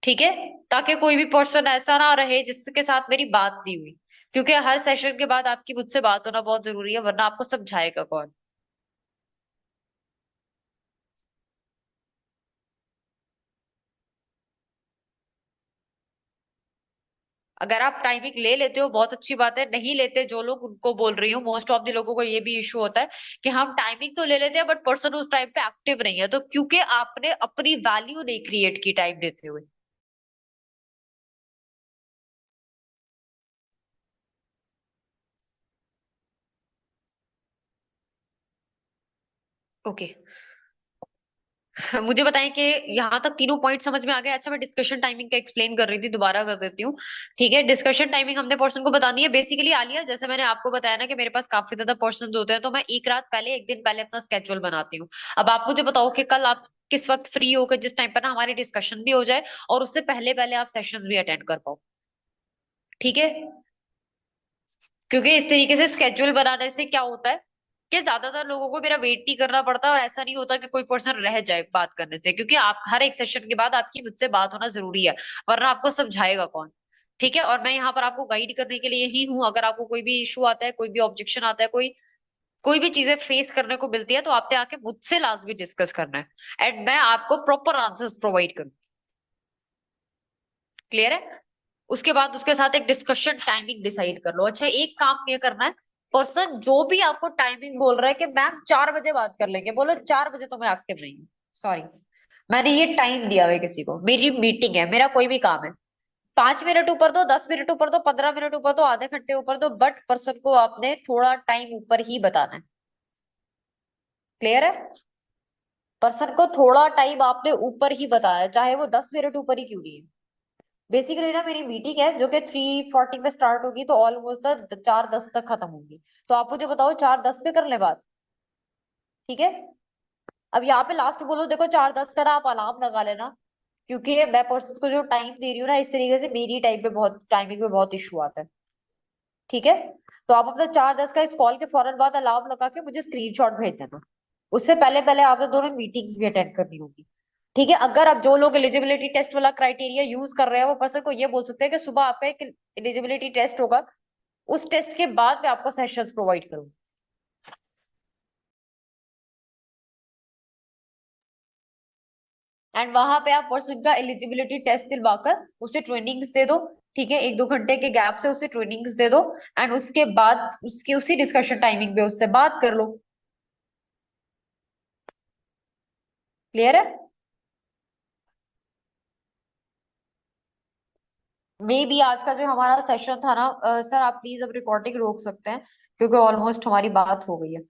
ठीक है, ताकि कोई भी पर्सन ऐसा ना रहे जिसके साथ मेरी बात नहीं हुई, क्योंकि हर सेशन के बाद आपकी मुझसे बात होना बहुत जरूरी है, वरना आपको समझाएगा कौन। अगर आप टाइमिंग ले लेते हो बहुत अच्छी बात है, नहीं लेते जो लोग, उनको बोल रही हूँ, मोस्ट ऑफ द लोगों को ये भी इशू होता है कि हम टाइमिंग तो ले लेते हैं बट पर्सन उस टाइम पे एक्टिव नहीं है, तो क्योंकि आपने अपनी वैल्यू नहीं क्रिएट की टाइम देते हुए। ओके, मुझे बताएं कि यहाँ तक तीनों पॉइंट समझ में आ गए। अच्छा, मैं डिस्कशन टाइमिंग का एक्सप्लेन कर रही थी, दोबारा कर देती हूँ। ठीक है, डिस्कशन टाइमिंग हमने पर्सन को बतानी है। बेसिकली आलिया, जैसे मैंने आपको बताया ना कि मेरे पास काफी ज्यादा पर्सन होते हैं, तो मैं एक रात पहले, एक दिन पहले अपना स्केड्यूल बनाती हूँ। अब आप मुझे बताओ कि कल आप किस वक्त फ्री होकर, जिस टाइम पर ना हमारी डिस्कशन भी हो जाए और उससे पहले पहले आप सेशंस भी अटेंड कर पाओ। ठीक है, क्योंकि इस तरीके से स्केड्यूल बनाने से क्या होता है कि ज्यादातर लोगों को मेरा वेट नहीं करना पड़ता, और ऐसा नहीं होता कि कोई पर्सन रह जाए बात करने से, क्योंकि आप हर एक सेशन के बाद आपकी मुझसे बात होना जरूरी है, वरना आपको समझाएगा कौन। ठीक है, और मैं यहाँ पर आपको गाइड करने के लिए ही हूँ। अगर आपको कोई भी इशू आता है, कोई भी ऑब्जेक्शन आता है, कोई कोई भी चीजें फेस करने को मिलती है, तो आपने आके मुझसे लाजमी डिस्कस करना है, एंड मैं आपको प्रॉपर आंसर्स प्रोवाइड करूँ। क्लियर है? उसके बाद उसके साथ एक डिस्कशन टाइमिंग डिसाइड कर लो। अच्छा, एक काम ये करना है, पर्सन जो भी आपको टाइमिंग बोल रहा है कि मैम 4 बजे बात कर लेंगे, बोलो 4 बजे तो मैं एक्टिव नहीं हूँ, सॉरी, मैंने ये टाइम दिया हुआ है किसी को, मेरी मीटिंग है, मेरा कोई भी काम है। 5 मिनट ऊपर दो, 10 मिनट ऊपर दो, 15 मिनट ऊपर दो, आधे घंटे ऊपर दो, बट पर्सन को आपने थोड़ा टाइम ऊपर ही बताना है। क्लियर है? पर्सन को थोड़ा टाइम आपने ऊपर ही बताया है, चाहे वो 10 मिनट ऊपर ही क्यों नहीं है। बेसिकली ना मेरी मीटिंग है जो कि 3:40 में स्टार्ट होगी, तो ऑलमोस्ट 4:10 तक खत्म होगी। तो आप मुझे बताओ 4:10 पे कर ले बात। ठीक है, अब यहाँ पे लास्ट बोलो, देखो 4:10 का ना आप अलार्म लगा लेना, क्योंकि ये मैं पर्सन को जो टाइम दे रही हूँ ना, इस तरीके से मेरी टाइम पे बहुत टाइमिंग पे बहुत इशू आता है। ठीक है। तो आप अपना 4:10 का इस कॉल के फौरन बाद अलार्म लगा के मुझे स्क्रीनशॉट भेज देना। उससे पहले पहले आपने दोनों मीटिंग्स भी अटेंड करनी होगी। ठीक है। अगर आप जो लोग एलिजिबिलिटी टेस्ट वाला क्राइटेरिया यूज कर रहे हैं, वो पर्सन को ये बोल सकते हैं कि सुबह आपका एक एलिजिबिलिटी टेस्ट होगा, उस टेस्ट के बाद मैं आपको सेशंस प्रोवाइड करूंगी। एंड वहां पे आप पर्सन का एलिजिबिलिटी टेस्ट दिलवाकर उसे ट्रेनिंग्स दे दो। ठीक है, 1-2 घंटे के गैप से उसे ट्रेनिंग्स दे दो। एंड उसके बाद उसकी उसी डिस्कशन टाइमिंग पे उससे बात कर लो। क्लियर है? मे भी आज का जो हमारा सेशन था ना, सर आप प्लीज अब रिकॉर्डिंग रोक सकते हैं, क्योंकि ऑलमोस्ट हमारी बात हो गई है।